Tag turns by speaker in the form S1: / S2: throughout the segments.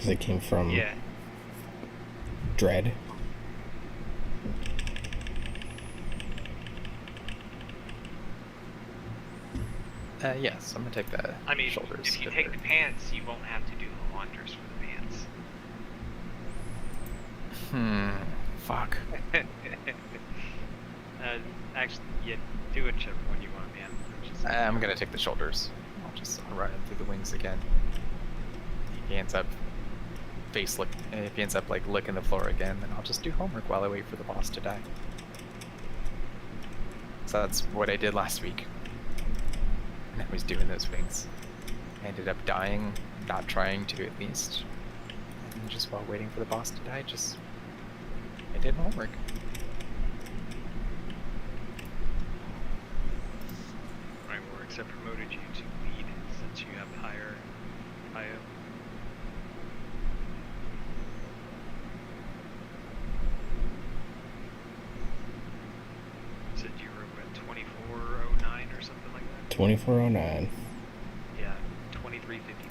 S1: because it came from
S2: Yeah.
S1: Dread.
S3: Yes, I'm gonna take the
S2: I mean,
S3: shoulders.
S2: if you
S3: to
S2: take
S3: third.
S2: the pants, you won't have to do the wanders for the pants.
S3: Fuck.
S2: Actually, yeah, do whichever one you want, man.
S3: I'm gonna take the shoulders. I'll run him through the wings again. If he ends up like licking the floor again, then I'll just do homework while I wait for the boss to die. So that's what I did last week. And I was doing those wings. I ended up dying, not trying to at least. And just while waiting for the boss to die, I did homework.
S2: Right, works. I promoted you to lead since you have higher IO. Said you were at 2409 or something like that?
S1: 2409.
S2: Yeah, 2354.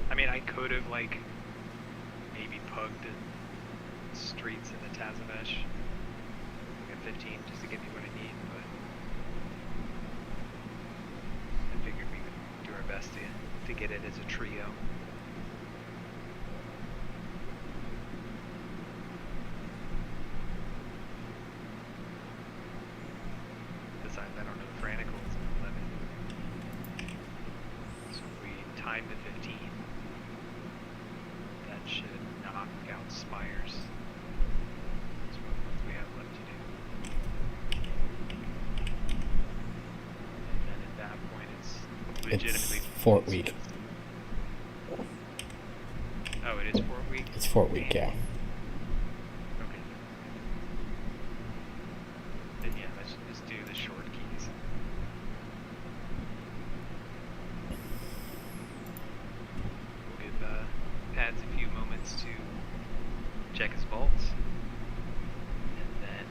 S2: I mean, I could have, like, maybe pugged the streets in the Tazavesh at 15 just to get me what I need, but I figured we would do our best to get it as a trio. Besides, I don't know, Frantical is 11. So if we time to 15, that should knock out Spires. That's what we have left to do. And then at that point, it's legitimately
S1: It's Fort Week.
S2: Oh, it is Fort Week?
S1: It's Fort Week, yeah.
S2: Okay. Then yeah, let's just do the short keys. We'll give Pads a few moments to check his vaults, and then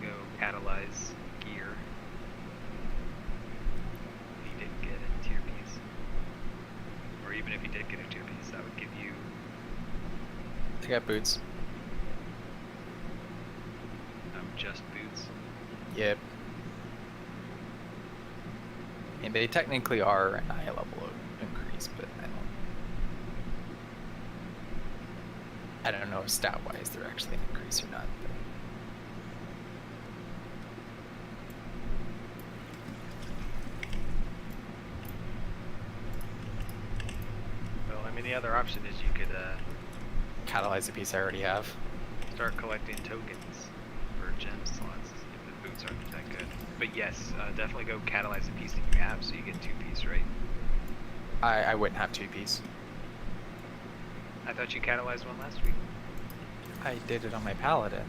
S2: go catalyze gear. If he didn't get a tier piece, or even if he did get a tier piece, that would give you.
S3: I got boots.
S2: Just boots.
S3: Yep. And they technically are an eye level increase, but I don't know if stat wise they're actually an increase or not.
S2: Well, I mean, the other option is you could
S3: Catalyze the piece I already have.
S2: start collecting tokens for gem slots if the boots aren't that good. But yes, definitely go catalyze the piece that you have so you get 2-piece, right?
S3: I wouldn't have 2-piece.
S2: I thought you catalyzed one last week.
S3: I did it on my paladin.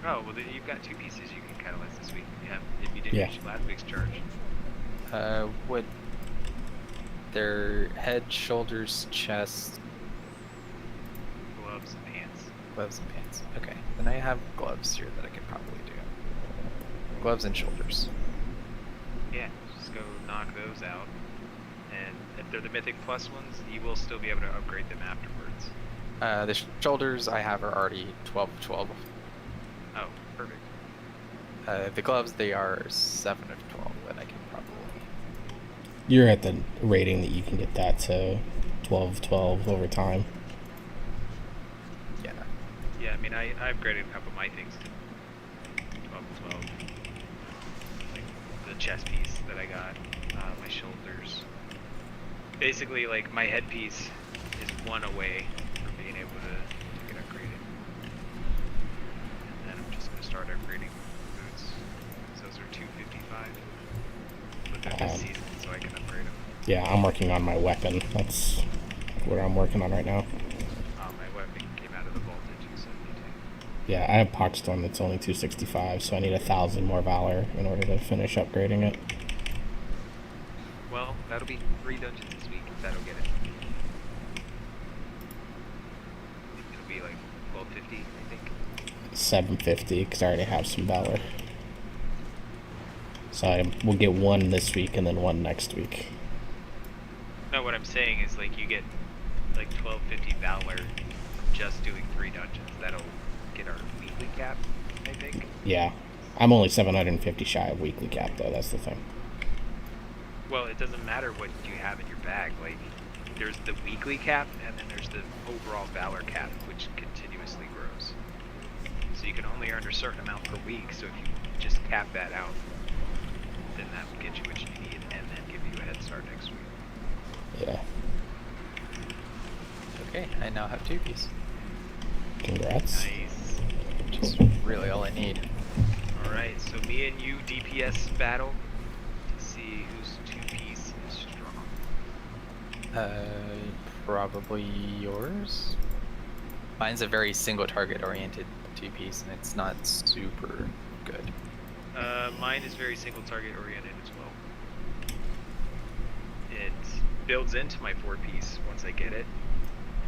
S2: Oh, well then you've got 2 pieces you can catalyze this week. Yeah, if you didn't
S1: Yeah.
S2: use last week's charge.
S3: Would their head, shoulders, chest,
S2: Gloves and pants.
S3: gloves and pants. Okay, then I have gloves here that I could probably do. Gloves and shoulders.
S2: Yeah, just go knock those out. And if they're the Mythic Plus ones, you will still be able to upgrade them afterwards.
S3: The shoulders I have are already 12 of 12.
S2: Oh, perfect.
S3: The gloves, they are 7 of 12, but I can probably...
S1: You're at the rating that you can get that to 12 over time.
S3: Yeah.
S2: Yeah, I mean, I upgraded a couple of my things to 12. Like the chest piece that I got, my shoulders. Basically, like, my headpiece is one away from being able to get upgraded. And then I'm just going to start upgrading boots. So those are 255. But they're this season, so I can upgrade them.
S1: Yeah, I'm working on my weapon. That's what I'm working on right now.
S2: My weapon came out of the vault at 272.
S1: Yeah, I have Poxstorm that's only 265, so I need 1,000 more Valor in order to finish upgrading it.
S2: Well, that'll be 3 dungeons this week, if that'll get it. It'll be like 1250, I think.
S1: 750, because I already have some Valor. So we'll get one this week and then one next week.
S2: No, what I'm saying is like you get like 1250 Valor just doing 3 dungeons. That'll get our weekly cap, I think.
S1: Yeah. I'm only 750 shy of weekly cap, though. That's the thing.
S2: Well, it doesn't matter what you have in your bag. Like, there's the weekly cap, and then there's the overall Valor cap, which continuously grows. So you can only earn a certain amount per week, so if you just cap that out, then that will get you what you need, and then give you a head start next week.
S1: Yeah.
S3: Okay, I now have 2-piece,
S1: Congrats.
S2: Nice.
S3: which is really all I need.
S2: Alright, so me and you DPS battle to see whose 2-piece is strong.
S3: Probably yours? Mine's a very single target oriented 2-piece, and it's not super good.
S2: Mine is very single target oriented as well. It builds into my 4-piece once I get it.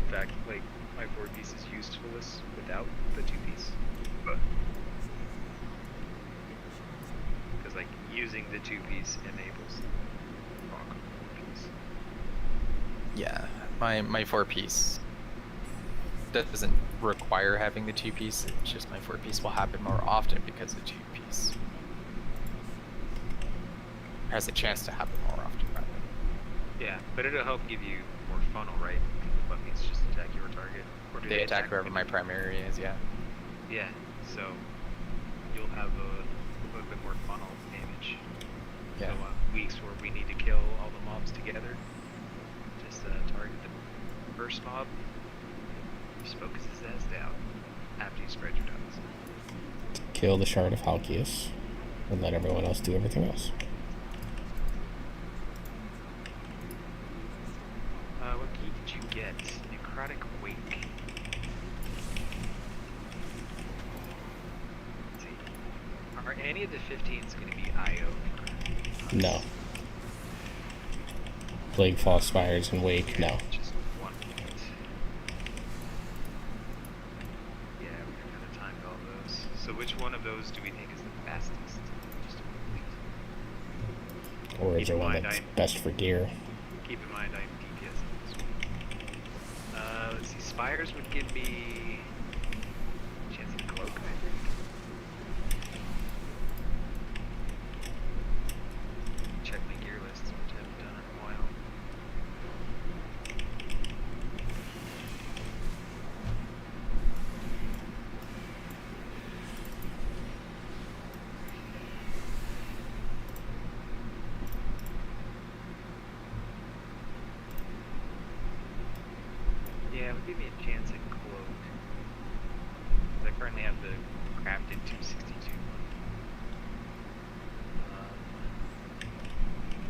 S2: In fact, like, my 4-piece is useless without the 2-piece. But because like using the 2-piece enables the rock 4-piece.
S3: Yeah, my 4-piece doesn't require having the 2-piece. It's just my 4-piece will happen more often because the 2-piece has a chance to happen more often. Rather.
S2: Yeah, but it'll help give you more funnel, right? The weapons just attack your target. Or do
S3: They attack wherever my
S2: enemy?
S3: primary is. Yeah.
S2: Yeah, so you'll have a little bit more funnel damage.
S3: Yeah.
S2: So weeks where we need to kill all the mobs together, just target the first mob, just focus his ass down after you spread your dots.
S1: Kill the Shard of Halkias, and let everyone else do everything else.
S2: What key did you get? Necrotic Wake. Let's see. Are any of the 15s going to be IO for us?
S1: No. Plague Fall Spires and Wake, no.
S2: Just 1 point. Yeah, we kind of timed all those. So which one of those do we think is the fastest? Just to complete.
S1: Or is
S2: Keep
S1: there
S2: in
S1: one
S2: mind,
S1: that's
S2: I'm-
S1: best for gear?
S2: Keep in mind I'm DPS on this one. Let's see, Spires would give me a chance at Cloak, I think. Check my gear list, which I haven't done in a while. Yeah, it would give me a chance at Cloak. 'Cause I currently have the crafted 262 one.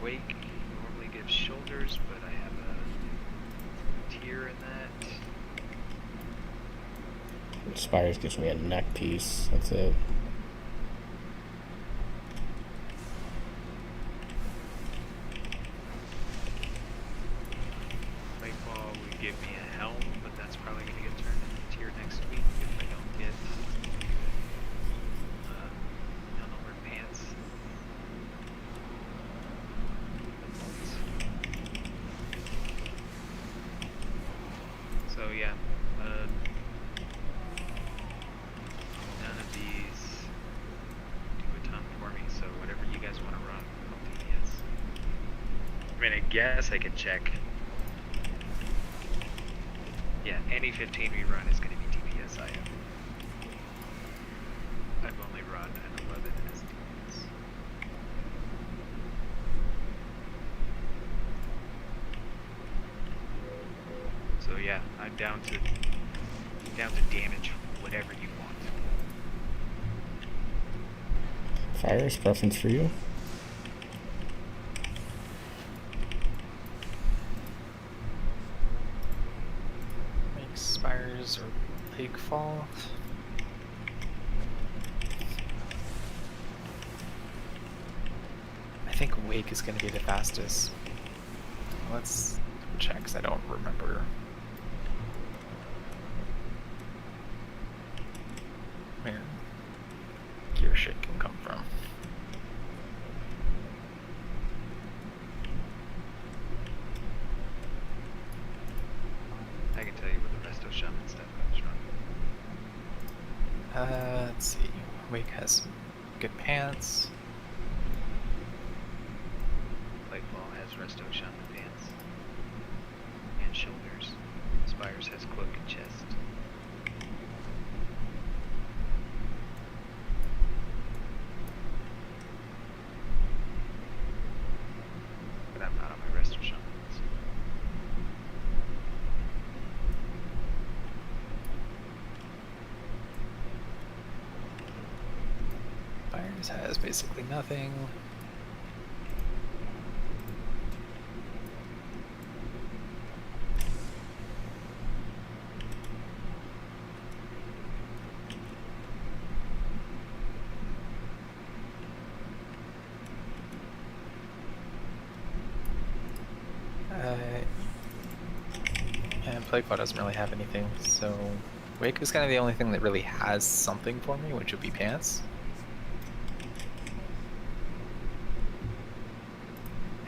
S2: Wake normally gives shoulders, but I have a tier in that.
S1: Spires gives me a neck piece. That's it.
S2: Nightfall would give me a helm, but that's probably going to get turned into tier next week if I don't get helm or pants. So yeah, none of these do a ton for me. So whatever you guys want to run, I'll DPS. I mean, I guess I could check. Yeah, any 15 we run is going to be DPS IO. I've only run an 11 as DPS. So yeah, I'm down to damage whatever you want.
S1: Fire's preference for you?
S3: Make Spires or Plague Fall. I think Wake is going to be the fastest. Let's double check 'cause I don't remember where gear shit can come from. let's see. Wake has some good pants.
S2: Lightfall has resto shaman pants and shoulders. Spires has cloak and chest. But I'm not on my resto shamans.
S3: Spires has basically nothing. And Plaguefall doesn't really have anything, so Wake is kind of the only thing that really has something for me, which would be pants.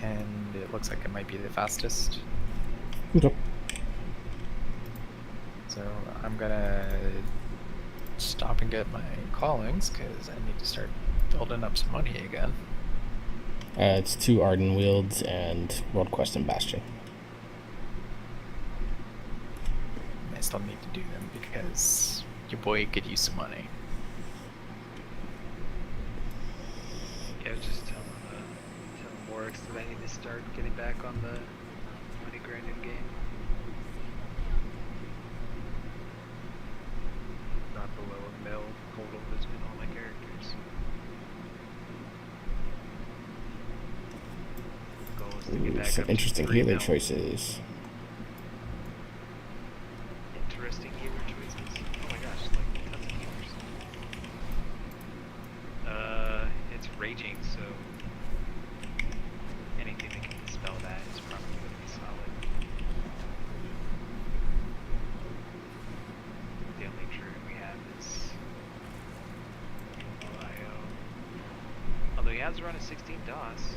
S3: And it looks like it might be the fastest.
S1: Okay.
S3: So I'm gonna stop and get my callings because I need to start building up some money again.
S1: It's 2 Arden Wields and World Quest and Bastion.
S3: I still need to do them because your boy could use some money.
S2: Yeah, just tell Morix that I need to start getting back on the money grinding game. Not below a mil total between all my characters. The goal is to get
S1: Ooh,
S2: back
S1: some
S2: up to
S1: interesting
S2: 3
S1: healer
S2: mil.
S1: choices.
S2: Interesting healer choices. Oh my gosh, like tons of healers. It's raging, so anything that can dispel that is probably going to be solid. The only druid we have is IO. Although he has run a 16 DOS.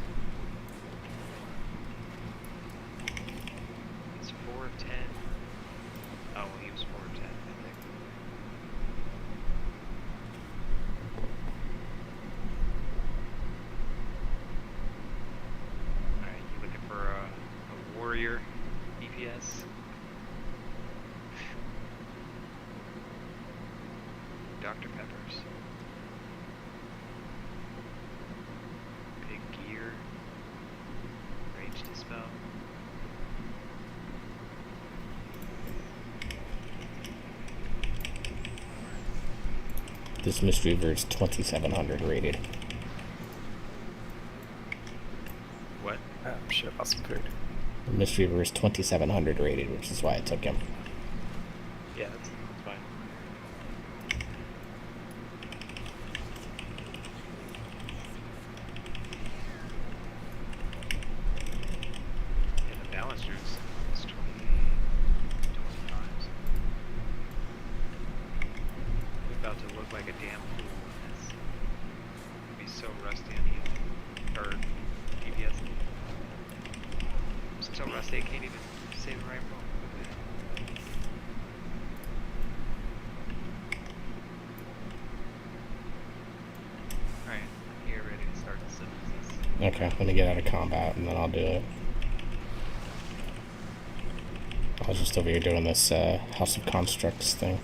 S2: He's 4 of 10. Oh, well, he was 4 of 10, I think. Alright, you looking for a warrior DPS? Dr. Peppers. Big gear. Rage dispel.
S1: This Mistweaver is 2700 rated.
S2: What?
S3: Should have bought some food.
S1: The Mistweaver is 2700 rated, which is why I took him.
S2: Yeah, that's fine. Yeah, the balance is 20 times. We're about to look like a damn fool in this. Be so rusty on healing. Or DPS. I'm so rusty I can't even say the right roll. Alright, here ready to start the synthesis.
S1: Okay, I'm gonna get out of combat and then I'll do it. I was just over here doing this House of Constructs thing.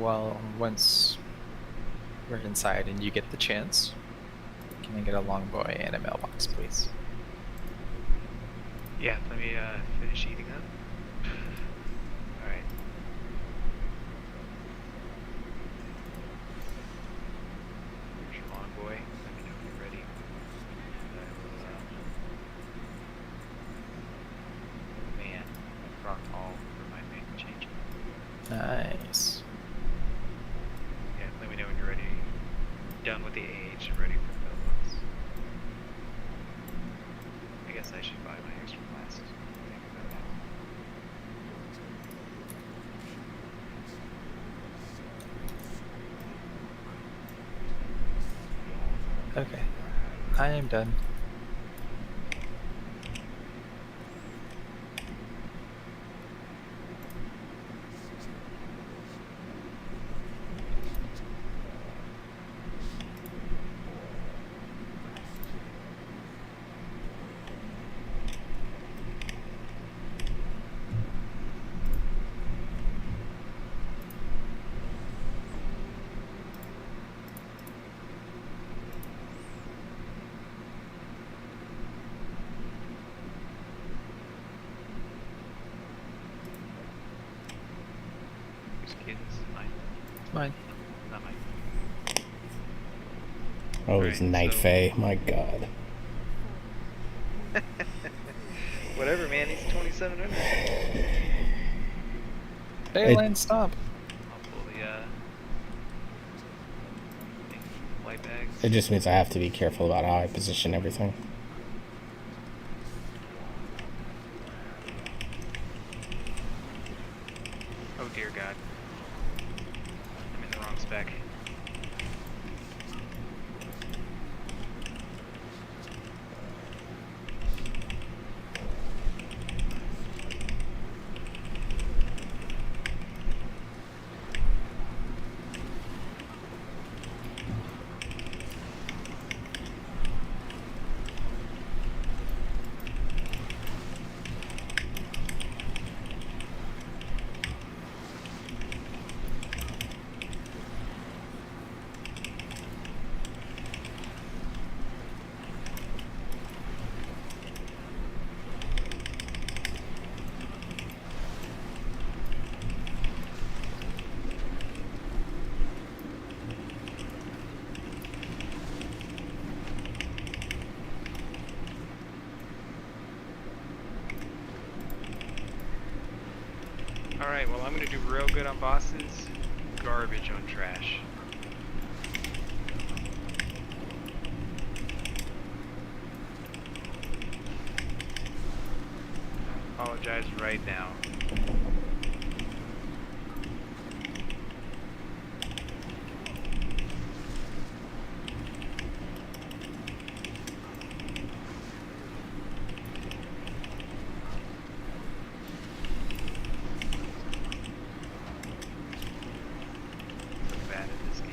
S3: well, once we're inside and you get the chance, can I get a longboy and a mailbox, please?
S2: Yeah, let me finish eating up. Alright. Here's your long boy. Let me know when you're ready. And I will, man, rock all remind me to change it.
S3: Nice.
S2: Yeah, let me know when you're ready. Done with the age and ready for the mailbox. I guess I should buy my extra last. Think about that.
S3: Okay. I am done.
S2: Whose kid is mine?
S3: It's mine.
S2: Not mine.
S1: Oh, it's
S2: Alright,
S1: Night
S2: so-
S1: Fae. My god.
S2: Whatever, man. He's 2700.
S3: Hey, Lane, stop.
S2: I'll pull the thing, white bags.
S1: It just means I have to be careful about how I position everything.
S2: Oh dear God. I'm in the wrong spec. Alright, well I'm gonna do real good on bosses, garbage on trash. Apologize right now. So bad at this game.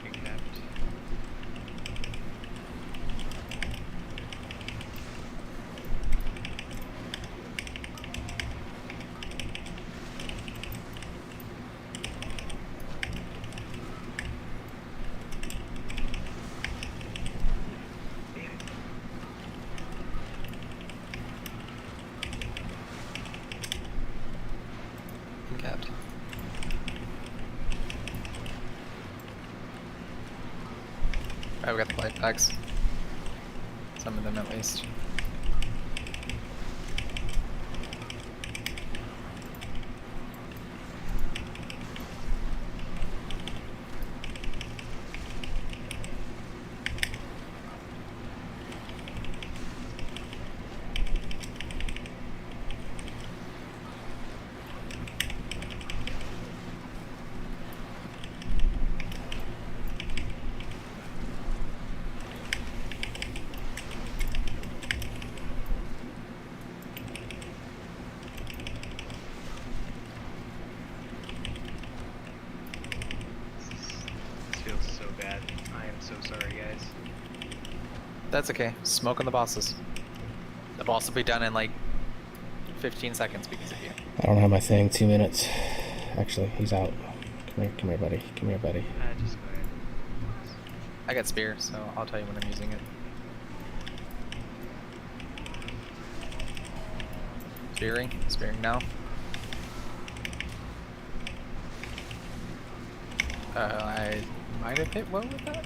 S2: Except
S3: Capped. Alright, we got the light packs. Some of them at least.
S2: so sorry, guys.
S3: That's okay. Smoke on the bosses. The boss will be done in like 15 seconds because of you.
S1: I don't have my thing. 2 minutes. Actually, he's out. Come here, buddy. Come here, buddy.
S2: Just go ahead.
S3: I got spear, so I'll tell you when I'm using it. Spearing now. I might have hit one with that.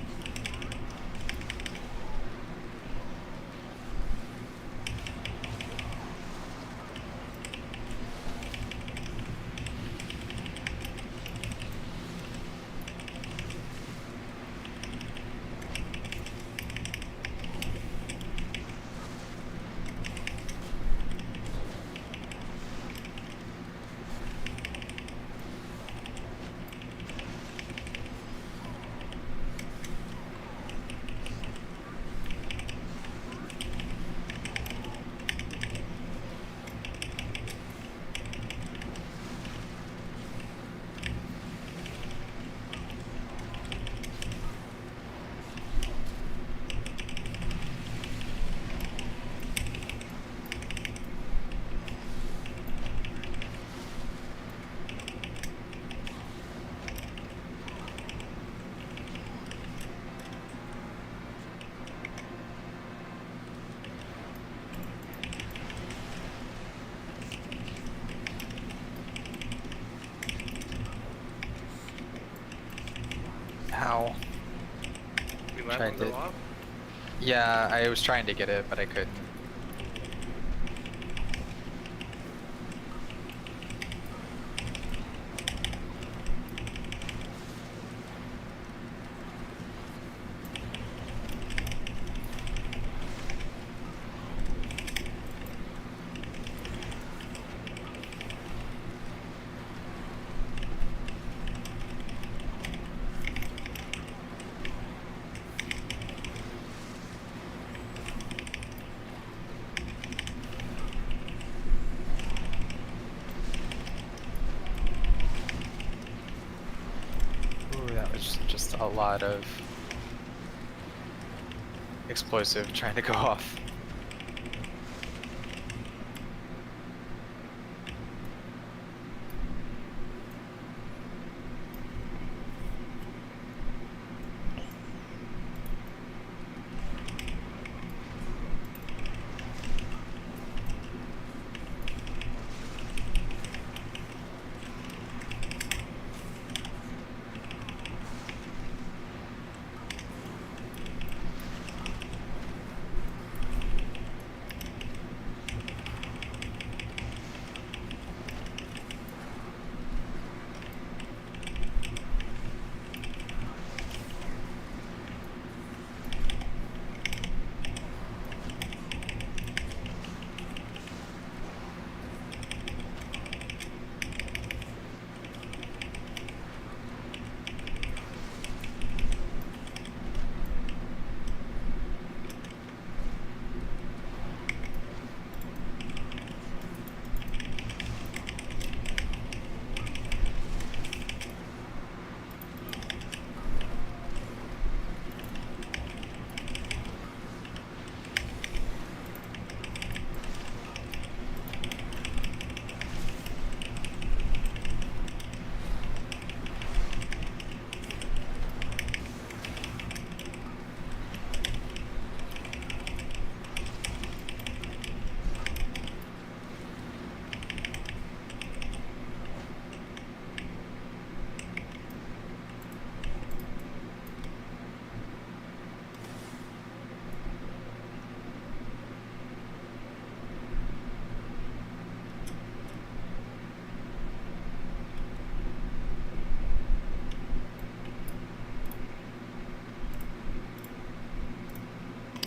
S3: Ow.
S2: We left
S3: Tried
S2: on the
S3: to-
S2: wall?
S3: Yeah, I was trying to get it, but I couldn't. Ooh, that was just a lot of explosive trying to go off.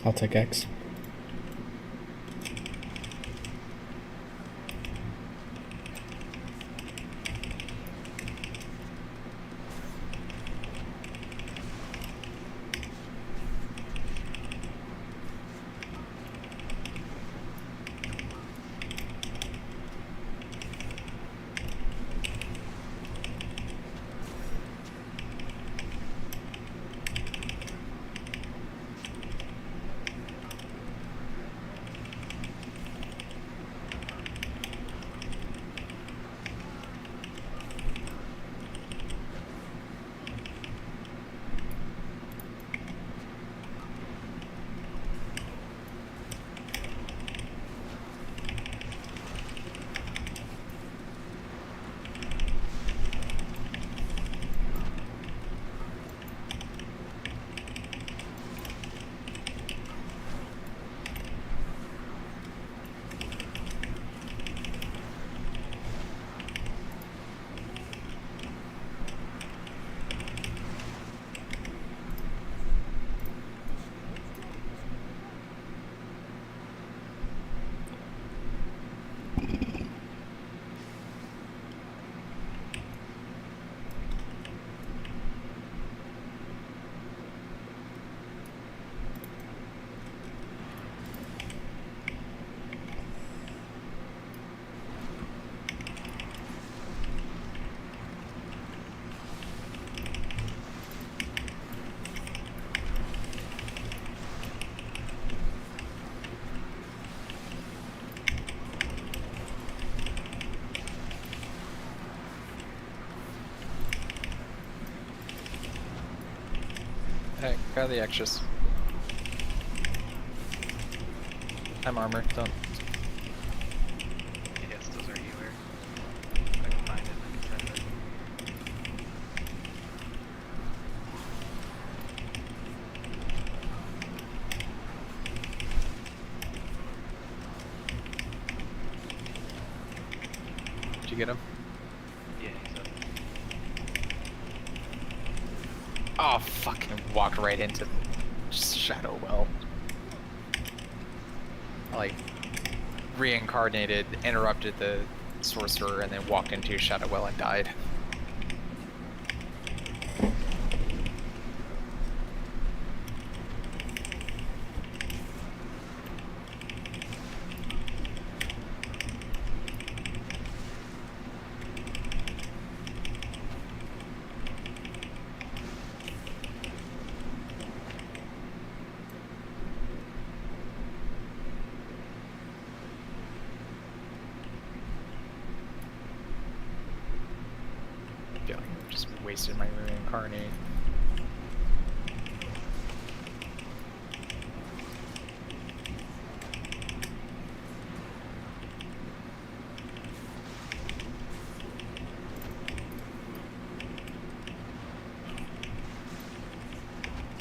S1: I'll take X.
S3: Hey, got the extras. I'm armor, don't.
S2: Yes, those are healer. If I can find it, I can send it.
S3: Did you get him?
S2: Yeah, he's up.
S3: Oh, fucking walked right into just Shadow Well. Like, reincarnated, interrupted the sorcerer, and then walked into Shadow Well and died. Feel like I just wasted my reincarnate.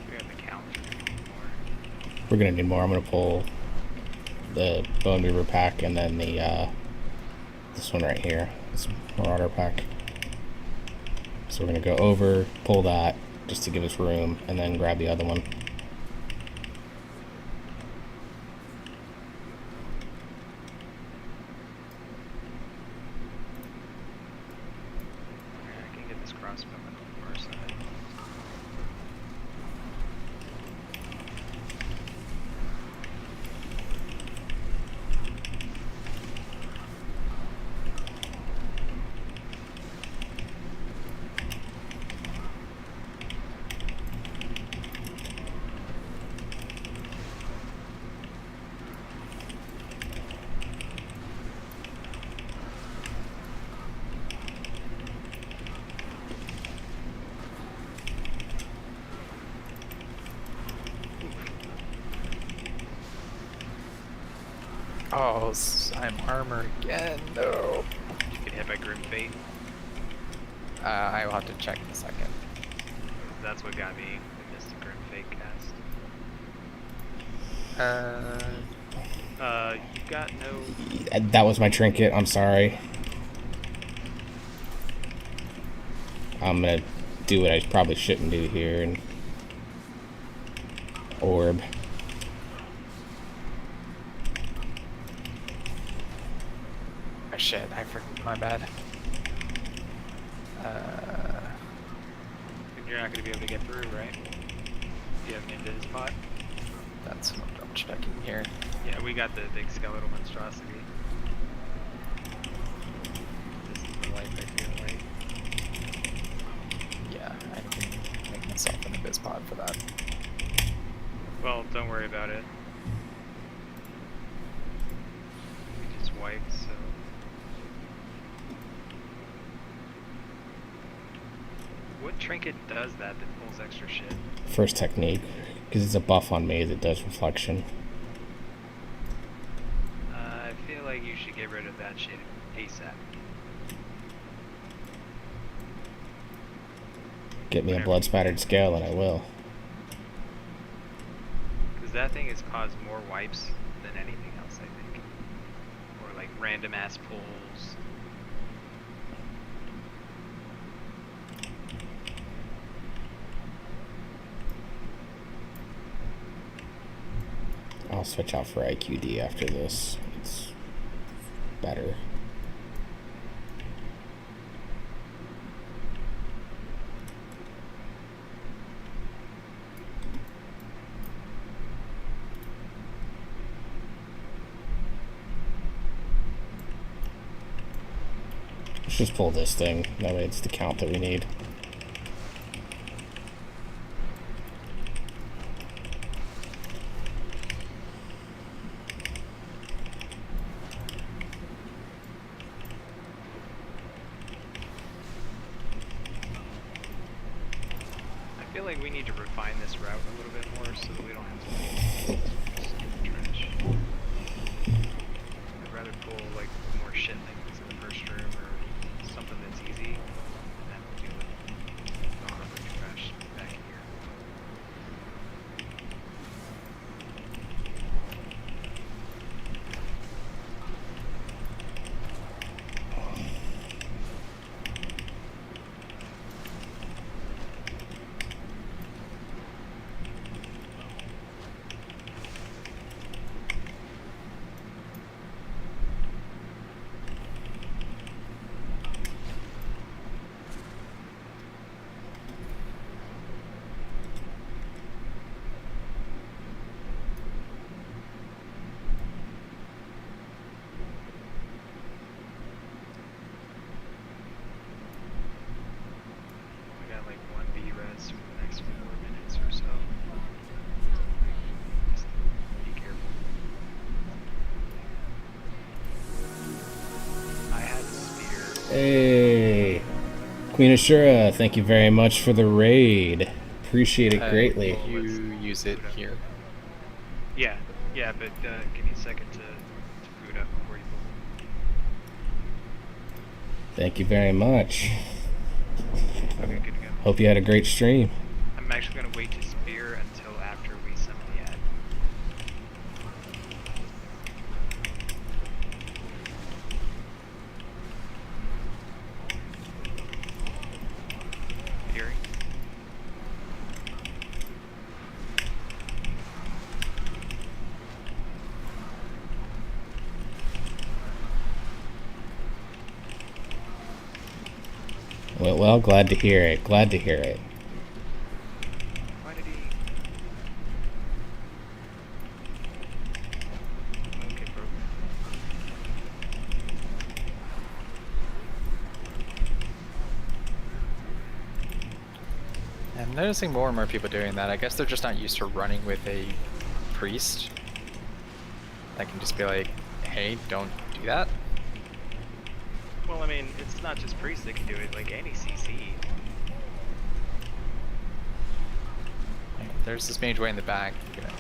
S2: We have the count more.
S1: We're gonna need more. I'm gonna pull the Bone Reaver pack and then the this one right here, this Marauder pack. So we're gonna go over, pull that just to give us room, and then grab the other one.
S2: Okay, I can get this crossbow on the far side.
S3: Oh, I'm armor again. No.
S2: You get hit by Grim Fate.
S3: I will have to check in a second.
S2: That's what got me. I missed a Grim Fate cast. You got no.
S1: That was my trinket. I'm sorry. I'm gonna do what I probably shouldn't do here and orb.
S3: Oh shit, I forgot. My bad.
S2: You're not gonna be able to get through, right? You haven't into his spot.
S3: That's what I'm checking here.
S2: Yeah, we got the big skeletal monstrosity. This is the light I feel like.
S3: Yeah, I can make myself an abyss pod for that.
S2: Well, don't worry about it. We just wiped, so. What trinket does that pulls extra shit?
S1: First technique, because it's a buff on me that does reflection.
S2: I feel like you should get rid of that shit ASAP.
S1: Get me a blood spattered scale and I will.
S2: Because that thing has caused more wipes than anything else, I think. Or like random ass pulls.
S1: I'll switch out for IQD after this. It's better. Let's just pull this thing. That way it's the count that we need.
S2: I feel like we need to refine this route a little bit more so that we don't have to like trash. I'd rather pull like more shit things in the first room or something that's easy, and then we'll deal with the hardware trash back here. We got like one B-res for the next 4 minutes or so. Just be careful. I had a spear.
S1: Hey, Queen Ashura, thank you very much for the raid. Appreciate it greatly.
S3: You use it here.
S2: Yeah, but give me a second to boot up before you pull.
S1: Thank you very much.
S2: Okay, good to go.
S1: Hope you had a great stream.
S2: I'm actually gonna wait to spear until after we summon the ad. Fury?
S1: Well, glad to hear it. Glad to hear it.
S2: Why did he... Okay, bro.
S3: I'm noticing more and more people doing that. I guess they're just not used to running with a priest. That can just be like, hey, don't do that.
S2: Well, I mean, it's not just priests that can do it, like any CC.
S3: There's this mage way in the back. You're gonna-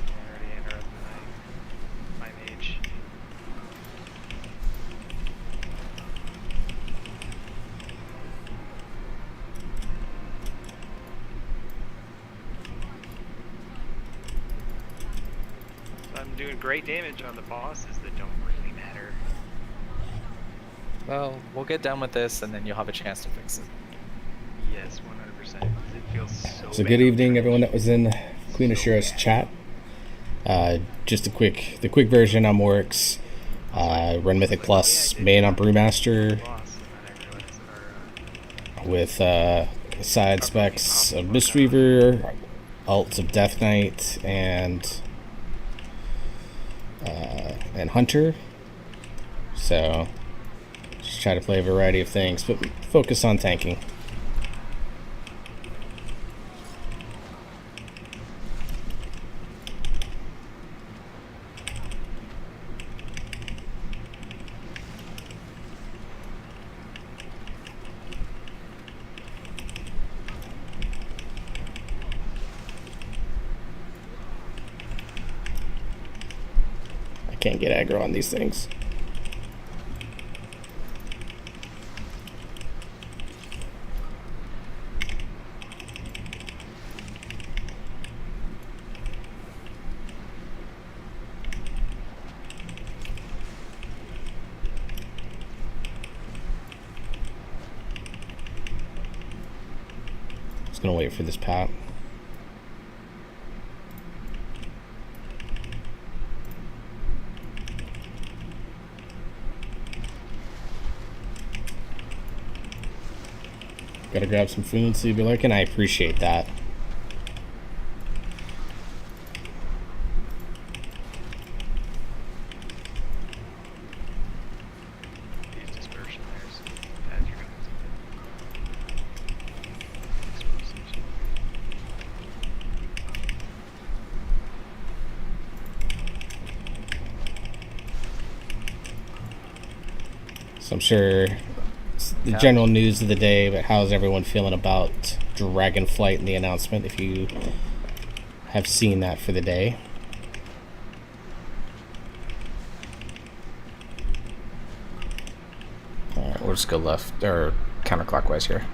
S2: I already interrupted my mage. I'm doing great damage on the bosses that don't really matter.
S3: Well, we'll get done with this and then you'll have a chance to fix it.
S2: Yes, 100%. It feels so
S1: So
S2: bad
S1: good
S2: on
S1: evening,
S2: trash.
S1: everyone that was in Queen Ashura's chat. Just the quick version on Works. Run Mythic Plus, main on Brewmaster
S2: Boss, and then I realized that our,
S1: with side specs of Mistweaver, alts of Death Knight, and Hunter. So just try to play a variety of things, but focus on tanking. I can't get aggro on these things. Just gonna wait for this pat. Gotta grab some food, so you'll be lurking. I appreciate that.
S2: use dispersion there, so as you're going to explosives.
S1: So I'm sure the
S3: Yeah.
S1: general news of the day, but how's everyone feeling about Dragonflight and the announcement? If you have seen that for the day. Alright, we'll just go left, or counterclockwise here.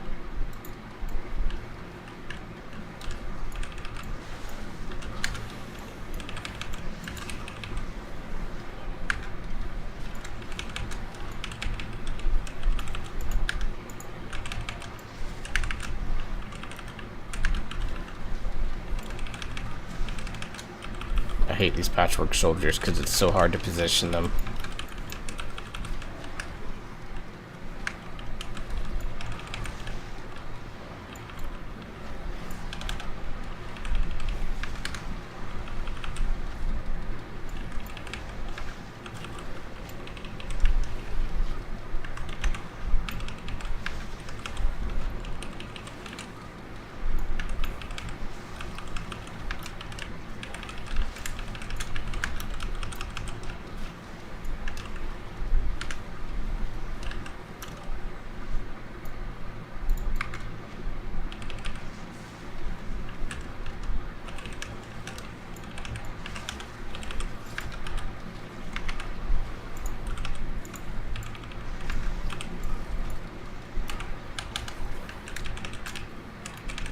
S1: I hate these patchwork soldiers because it's so hard to position them.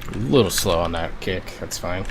S1: A little slow on that kick, that's fine.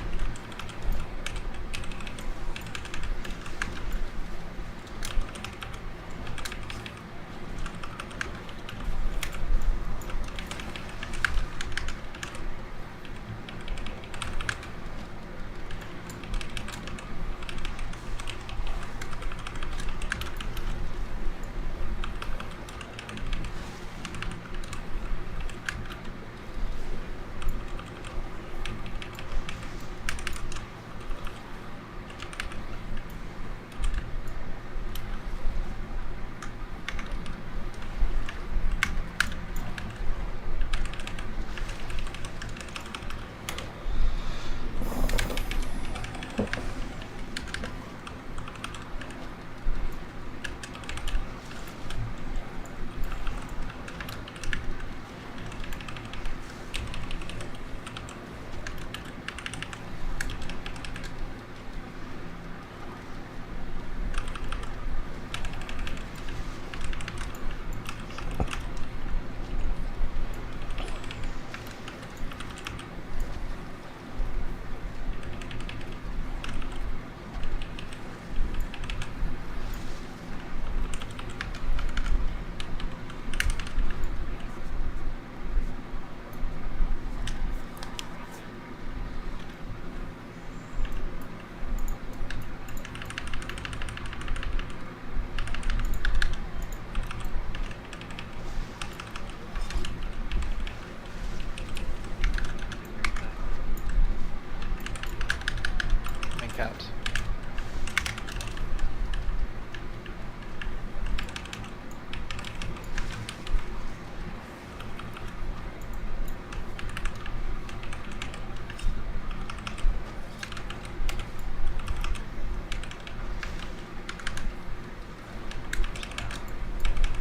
S3: Make out.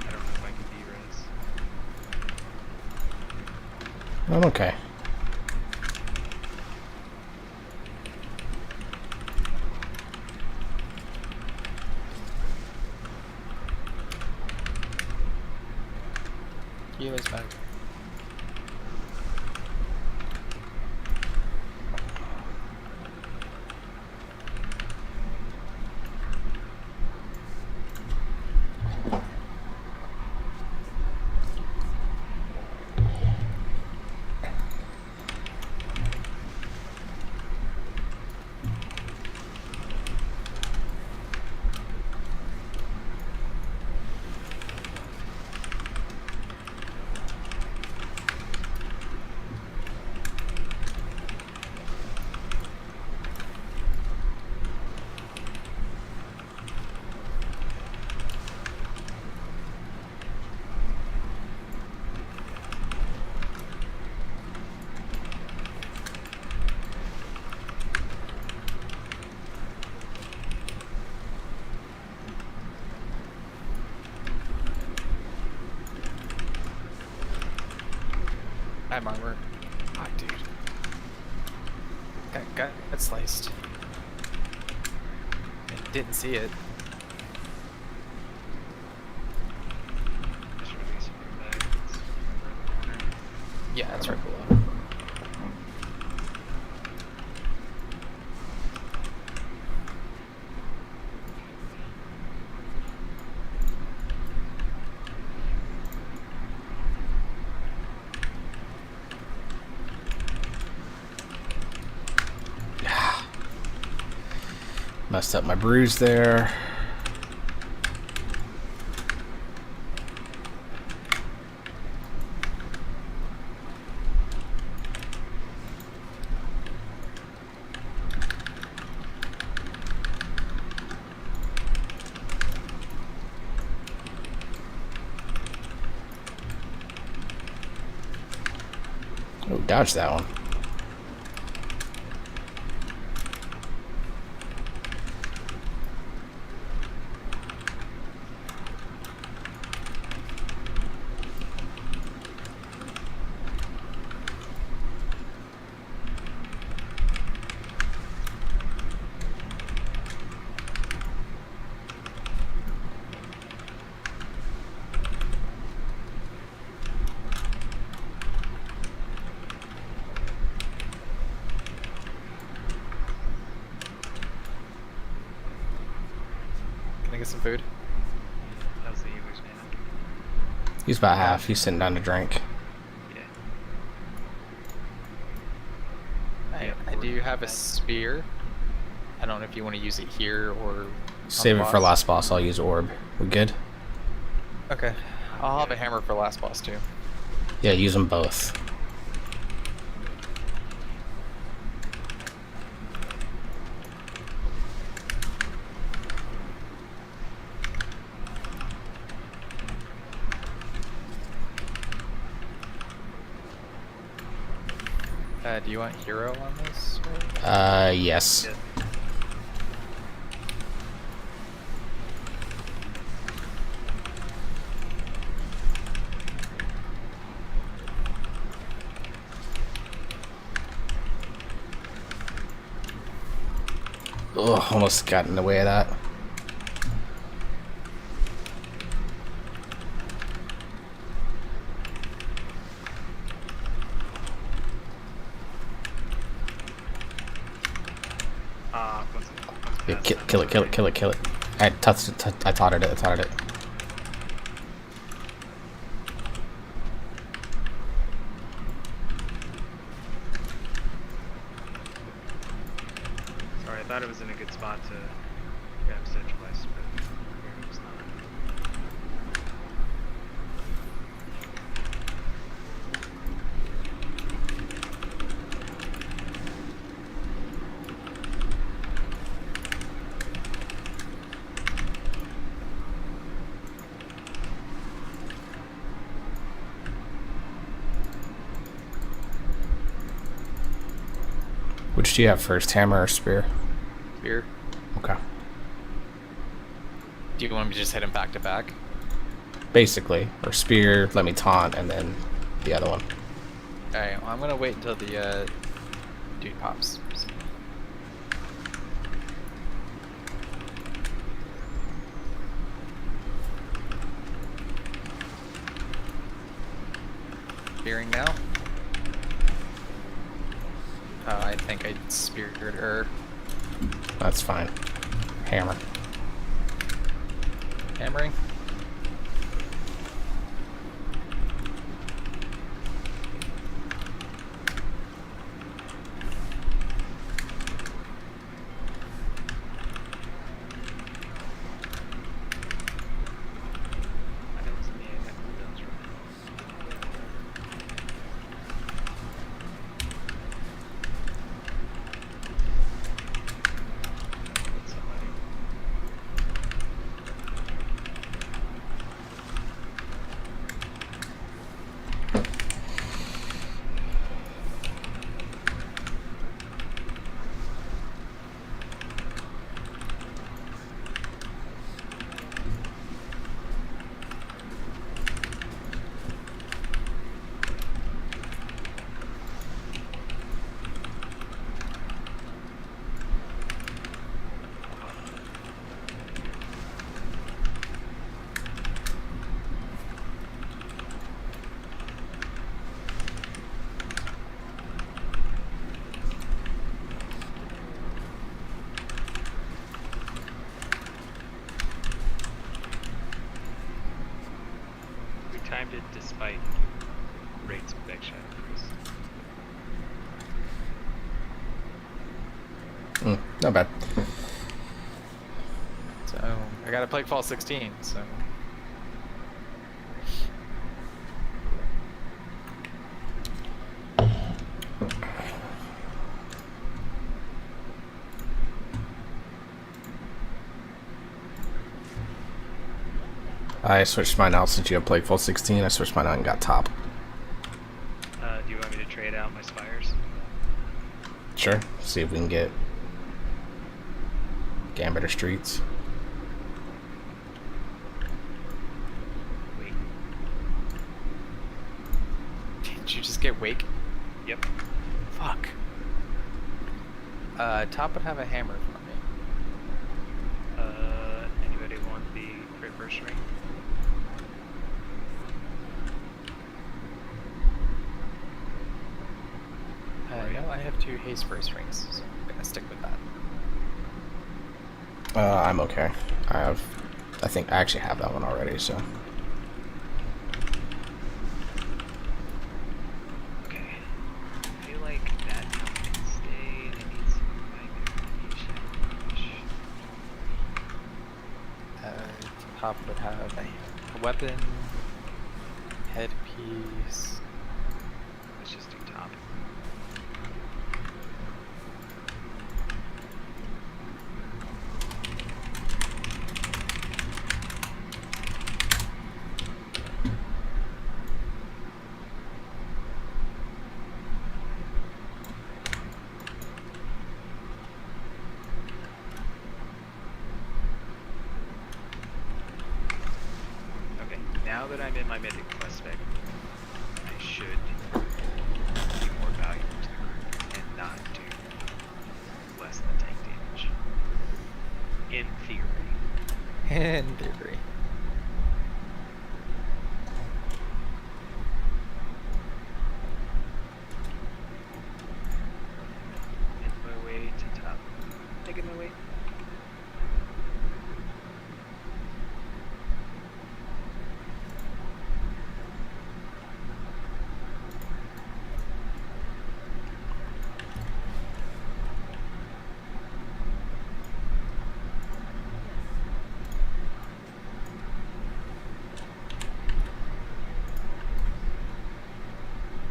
S2: I don't know if I can de-res.
S1: I'm okay.
S3: Healer's back. I have armor. Fuck, dude. Got sliced. I didn't see it.
S2: Just release some bags. Over in the corner.
S3: Yeah, that's right below.
S1: Messed up my bruise there. Oh, dodge that one.
S3: Can I get some food?
S2: That was the healer's mana.
S1: He's about half. He's sitting down to drink.
S2: Yeah.
S3: I do have a spear. I don't know if you want to use it here or.
S1: Save
S3: on
S1: it
S3: the
S1: for
S3: boss.
S1: last boss. I'll use orb. We good?
S3: Okay. I'll have a hammer for last boss too.
S1: Yeah, use them both.
S3: Do you want hero on this?
S1: Yes.
S2: Yeah.
S1: Ugh, almost got in the way of that.
S2: Once
S1: Yeah,
S2: past that,
S1: kill it, kill it, kill it, kill it. I touched it, I totted it, I totted it.
S2: Sorry, I thought it was in a good spot to grab Sedge West, but it was not.
S1: Which do you have first, hammer or spear?
S3: Spear.
S1: Okay.
S3: Do you want me to just hit him back to back?
S1: Basically. Or spear, let me taunt, and then the other one.
S3: Alright, well, I'm gonna wait until the dude pops. Spearing now. I think I speared her.
S1: That's fine. Hammer.
S3: Hammering.
S2: I know it's in the got cooldowns right now. Somebody. timed it despite rates of back shadow freeze.
S1: Not bad.
S3: So I got a Plaguefall 16. So
S1: I switched mine out since you have Plaguefall 16. I switched mine out and got top.
S2: Do you want me to trade out my spires?
S1: Sure. See if we can get Gambit or Streets.
S2: Wait.
S3: did you just get Wake?
S2: Yep.
S3: Fuck. Top would have a hammer for me.
S2: Anybody want the crit burst ring?
S3: No, I have 2 haste burst rings, so I'm gonna stick with that.
S1: I'm okay. I think I actually have that one already, so.
S2: Okay. I feel like that top can stay, and I need some
S3: Top would have a weapon, headpiece.
S2: Let's just do top. Okay, now that I'm in my mythic quest spec, I should be more valuable to the group and not do less than tank damage. In theory.
S3: In theory.
S2: Make my way to top. Making my way.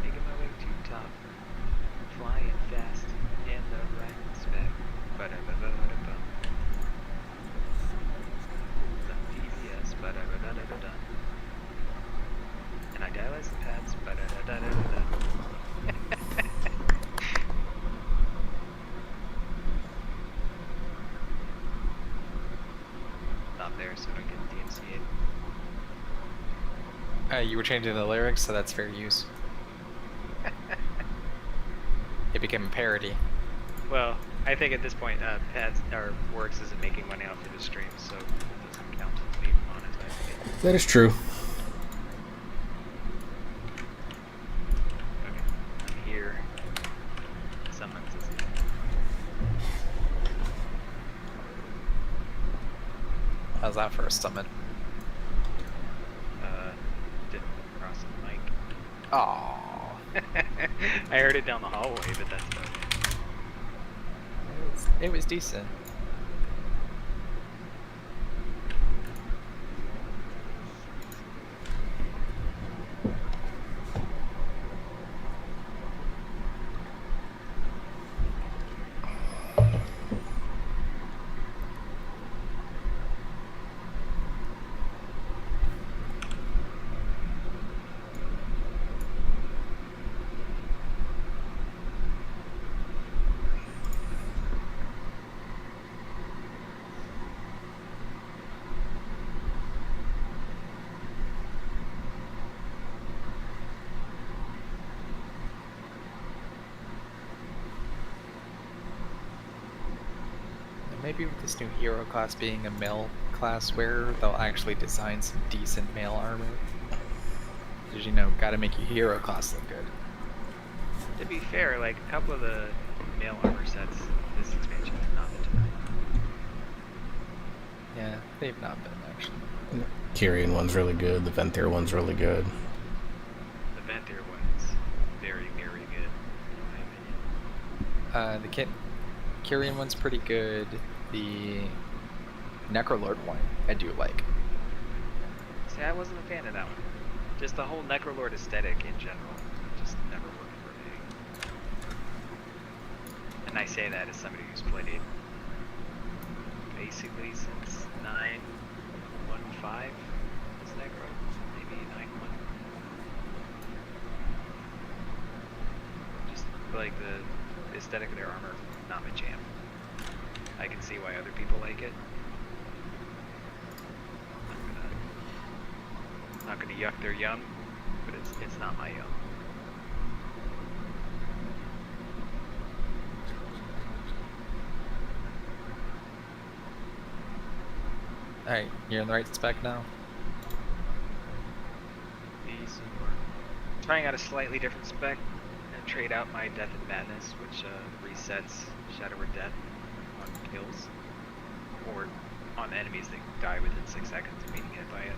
S2: Making my way to top. Flying fast in the right spec. Ba-da-ba-ba-da-ba. The PVS. Ba-da-ba-da-da-da-da. And I dialyze the pads. Ba-da-da-da-da-da-da. Not there, so I don't get DMCA'd.
S3: You were changing the lyrics, so that's fair use. It became a parody.
S2: Well, I think at this point, pads or Works isn't making money off of the stream, so it doesn't count as being monetized.
S1: That is true.
S2: Okay, I'm here. Summons is
S3: How's that for a summon?
S2: didn't cross the mic.
S3: Oh,
S2: I heard it down the hallway, but that's about it.
S3: it was decent. Maybe with this new hero class being a male class where they'll actually design some decent male armor. Because, you know, gotta make your hero class look good.
S2: To be fair, like a couple of the male armor sets this expansion have not been denied.
S3: Yeah, they've not been actually.
S1: Kyrian one's really good. The Venthyr one's really good.
S2: The Venthyr one's very, very good, in my opinion.
S3: The Kyrian one's pretty good. The Necrolord one I do like.
S2: See, I wasn't a fan of that one. Just the whole Necrolord aesthetic in general just never worked for me. And I say that as somebody who's played it basically since 9.15 was Necro, maybe 9.1. Just like the aesthetic of their armor, not my jam. I can see why other people like it. Not gonna yuck their yum, but it's not my yum.
S3: Alright, you're in the right spec now?
S2: These are trying out a slightly different spec and trade out my Death and Madness, which resets Shadow or Death on kills or on enemies that die within 6 seconds of being hit by it.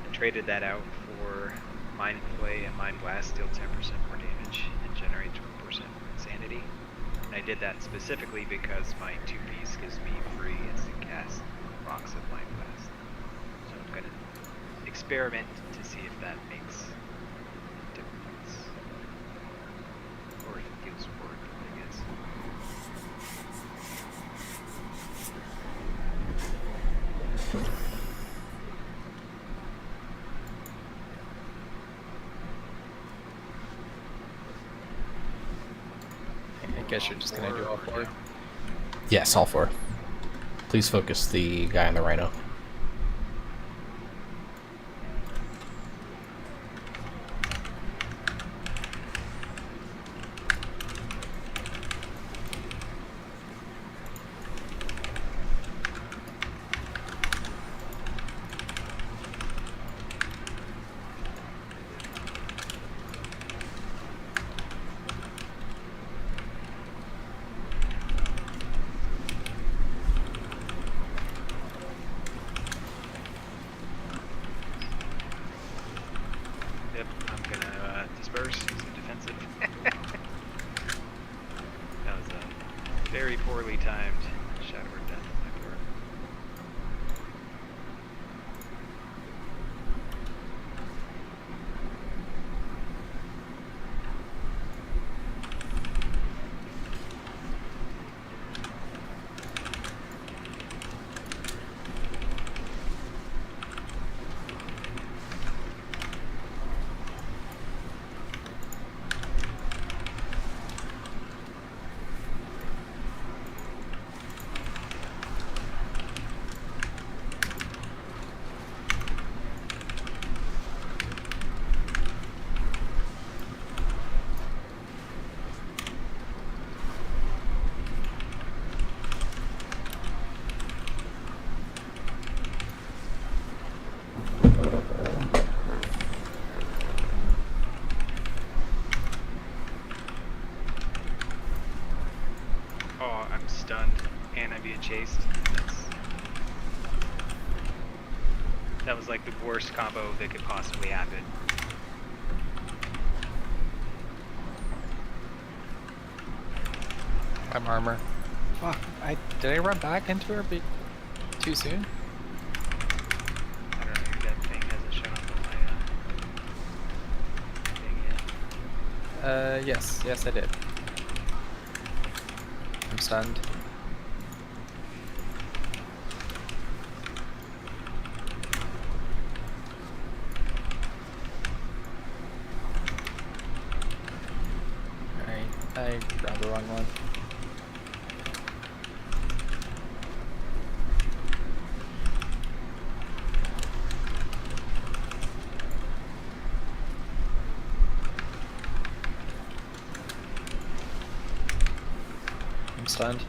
S2: And traded that out for Mind Flay and Mind Blast, deal 10% more damage and generate 12% insanity. And I did that specifically because my 2-piece gives me free instant cast rocks of Mind Blast. So I'm gonna experiment to see if that makes a difference. Or if it feels worth it, I guess.
S3: I guess you're just gonna do all four.
S1: Yes, all 4. Please focus the guy on the Rhino.
S2: Yep, I'm gonna disperse, use some defensive. That was a very poorly timed Shadow or Death on my part. Oh, I'm stunned and I'm being chased. That was like the worst combo that could possibly happen.
S3: I'm armor. Fuck, did I run back into her too soon?
S2: I don't know, that thing hasn't shown up on my thing yet.
S3: Yes I did. I'm stunned. Alright, I grabbed the wrong one. I'm stunned.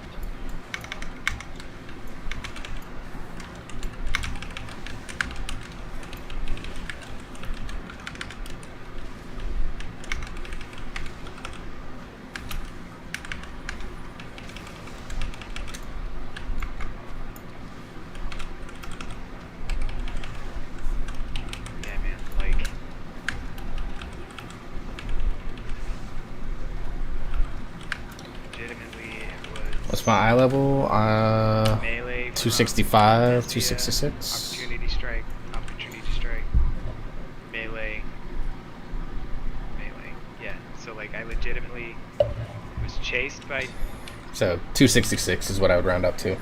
S1: What's my eye level?
S2: Melee. from
S1: 265,
S2: Estia,
S1: 266.
S2: Opportunity strike. Opportunity strike. Melee. Melee. Yeah. So like I legitimately was chased by
S1: So 266 is what I would round up to.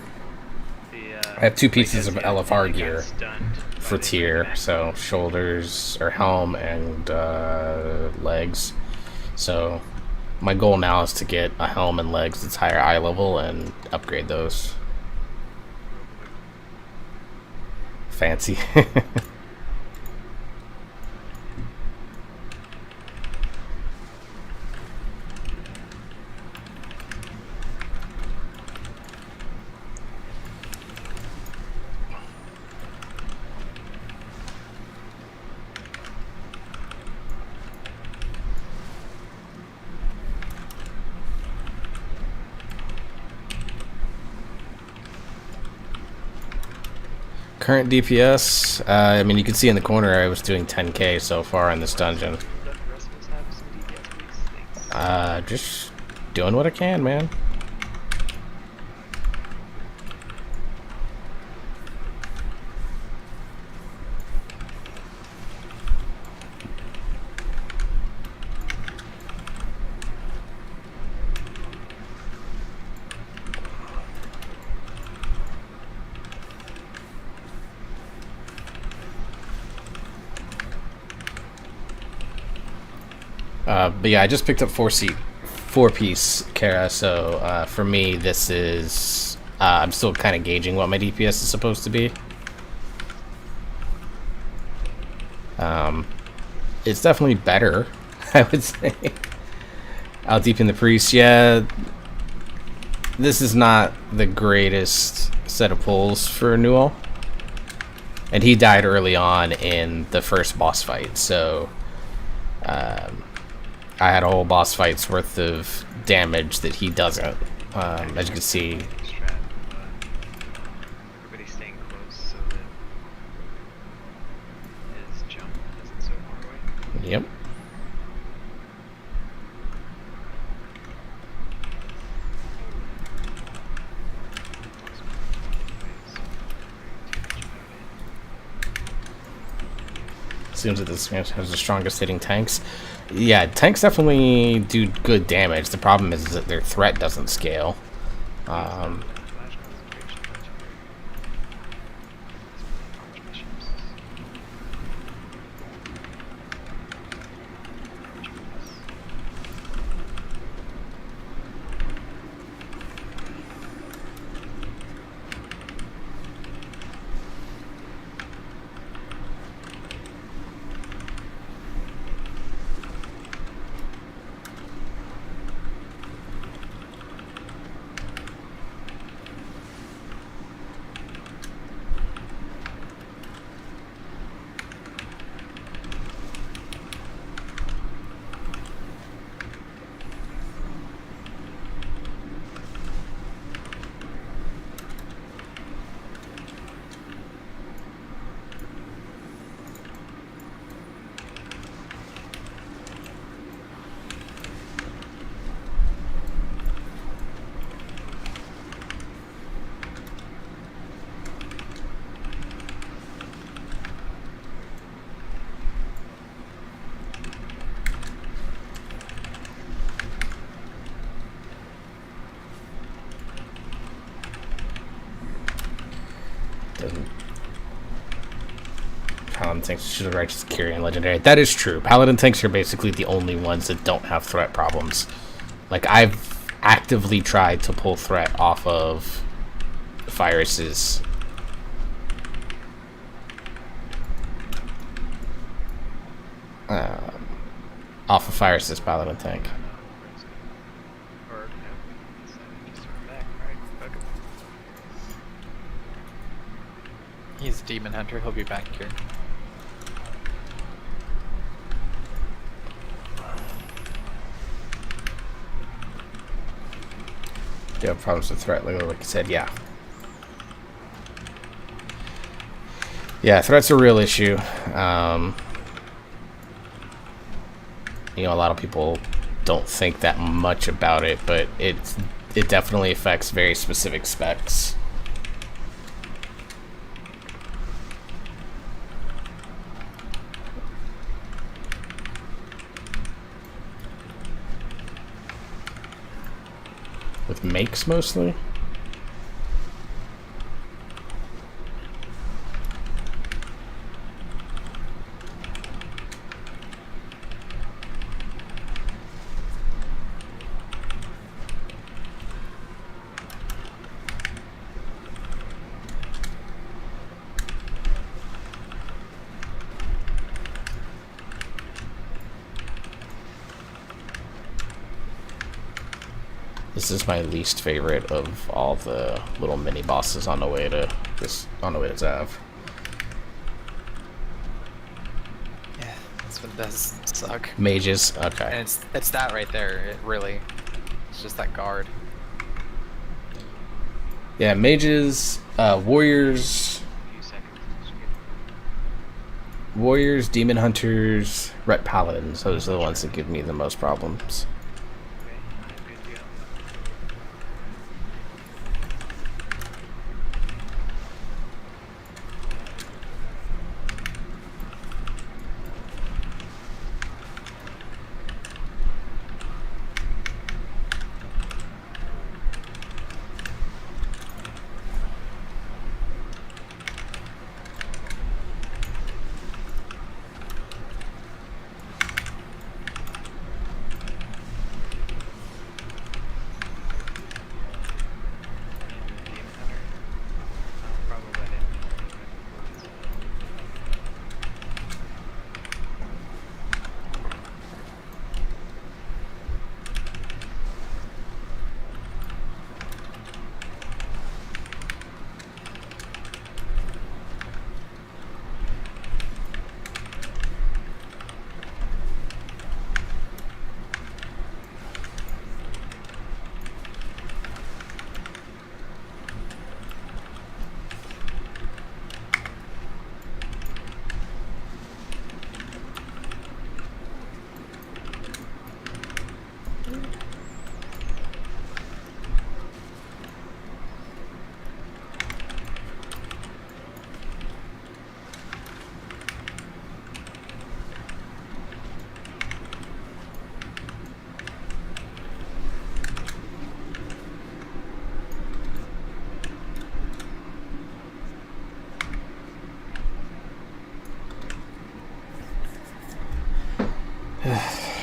S2: the.
S1: I have 2
S2: like,
S1: pieces of
S2: Estia,
S1: LFR
S2: and got
S1: gear
S2: stunned by
S1: for
S2: the
S1: tier,
S2: Granite
S1: so shoulders or helm and legs. So my goal now is to get a helm and legs that's higher eye level and upgrade those. Fancy. Current DPS, I mean, you can see in the corner I was doing 10k so far in this dungeon.
S2: Let the rest of us have some DPS, please. Thanks.
S1: Just doing what I can, man. But yeah, I just picked up 4-piece Kara, so for me, this is I'm still kind of gauging what my DPS is supposed to be. It's definitely better, I would say. I'll deepen the priest. Yeah, this is not the greatest set of pulls for Newell, and he died early on in the first boss fight, so. I had a whole boss fight's worth of damage that he doesn't. As you can see.
S2: Strat, everybody staying close so that his jump isn't so far away.
S1: Yep. Seems that this match has the strongest hitting tanks. Yeah, tanks definitely do good damage. The problem is that their threat doesn't scale.
S2: Flash concentration, archbishops.
S1: Paladin tanks should have righteous Kyrian legendary. That is true. Paladin tanks are basically the only ones that don't have threat problems. Like, I've actively tried to pull threat off of Virus's. Off of Virus's Paladin tank.
S2: Or, no, just turn back. Alright, fuck him.
S3: He's a demon hunter. He'll be back here.
S1: Do you have problems with threat? Like you said, yeah. Yeah, threat's a real issue. You know, a lot of people don't think that much about it, but it's it definitely affects very specific specs. With makes mostly. This is my least favorite of all the little mini bosses on the way to Zav.
S3: Yeah, that's what it does suck.
S1: Mages,
S3: And
S1: okay.
S3: it's that right there. It really, it's just that guard.
S1: Yeah, mages, warriors,
S2: A few seconds.
S1: warriors, demon hunters, ret paladins. Those are the ones that give me the most problems.
S2: Okay, I'm good to go. Demon Hunter. I'll probably let him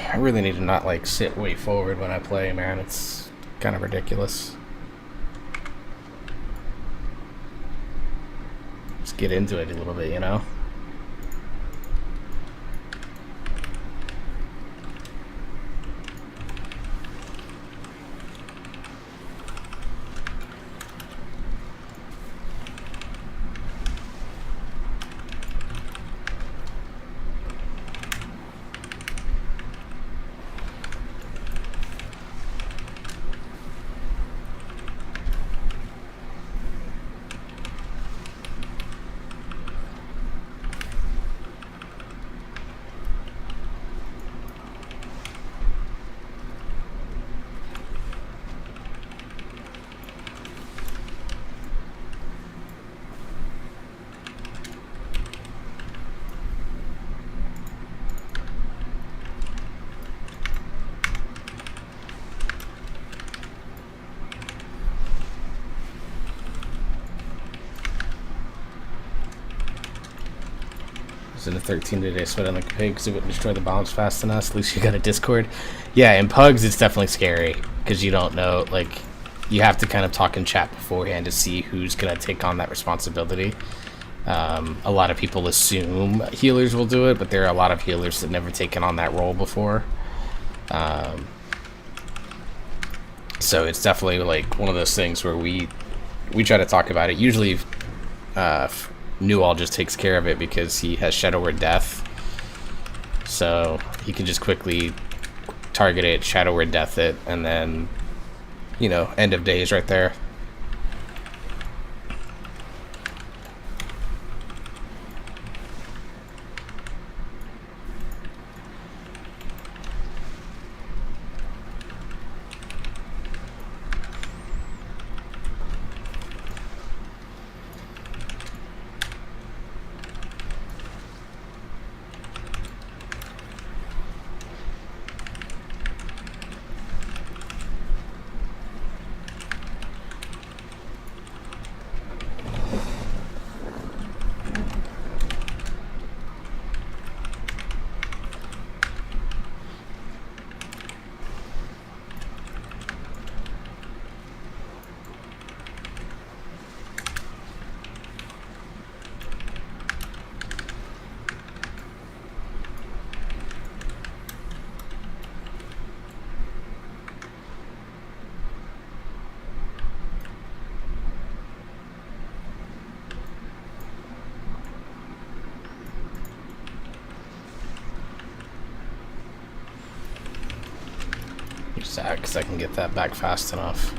S1: I really need to not like sit way forward when I play, man. It's kind of ridiculous. Just get into it a little bit, you know? In a 13 today, sweat on the pig because it wouldn't destroy the balance fast enough. At least you got a Discord. Yeah, in Pugs, it's definitely scary because you don't know. Like, you have to kind of talk in chat beforehand to see who's gonna take on that responsibility. A lot of people assume healers will do it, but there are a lot of healers that never taken on that role before. So it's definitely like one of those things where we try to talk about it. Usually, Newall just takes care of it because he has Shadow Word Death, so he can just quickly target it, Shadow Word Death it, and then, you know, end of days right there. Priest at, because I can get that back fast enough.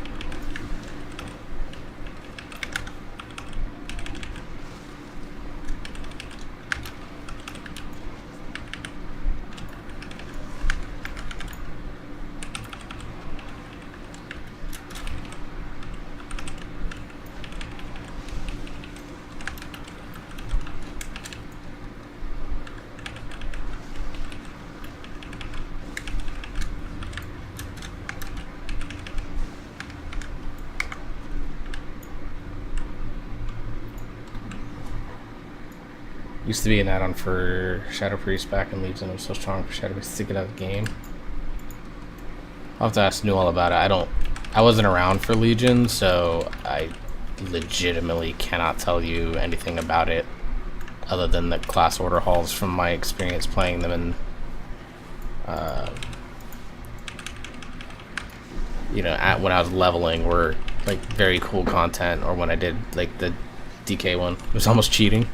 S1: Used to be an add-on for Shadow Priest back in Legion. It was so strong for Shadow Priest to get out of the game. I'll have to ask Newell about it. I wasn't around for Legion, so I legitimately cannot tell you anything about it other than the class order halls from my experience playing them in, you know, when I was leveling were like very cool content, or when I did like the DK one. It was almost cheating.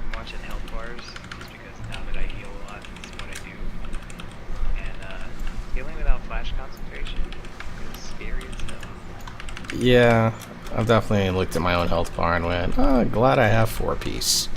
S2: I'm watching health bars just because now that I heal a lot, this is what I do. And healing without flash concentration is scary as hell.
S1: Yeah, I've definitely looked at my own health bar and went, oh, glad I have 4-piece.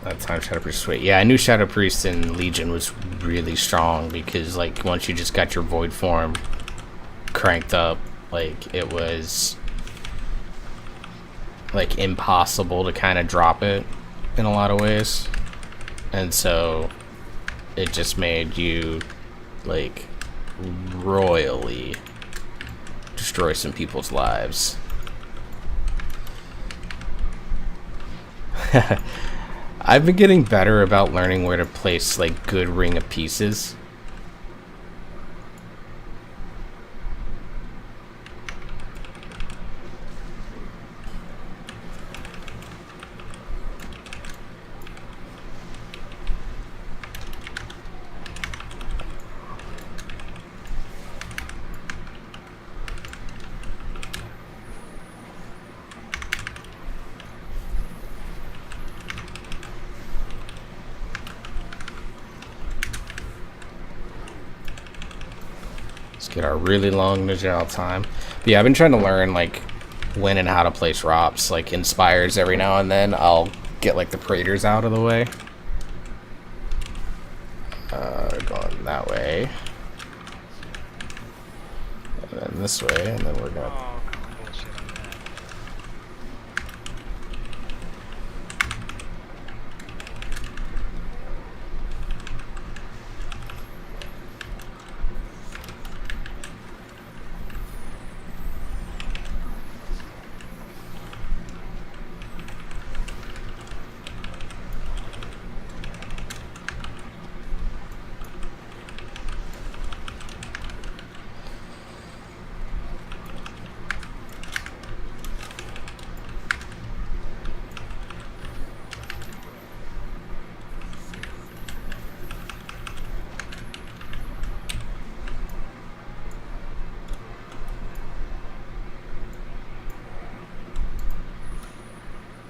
S1: That time Shadow Priest, sweet. Yeah, I knew Shadow Priest in Legion was really strong because, like, once you just got your Void form cranked up, like, it was like impossible to kind of drop it in a lot of ways, and so it just made you like royally destroy some people's lives. I've been getting better about learning where to place like good ring of pieces. Let's get our really long Najal time. But yeah, I've been trying to learn like when and how to place ROPs, like Inspires every now and then. I'll get like the Praetors out of the way. Going that way. And then this way, and then we're gonna...
S2: Oh, bullshit on that.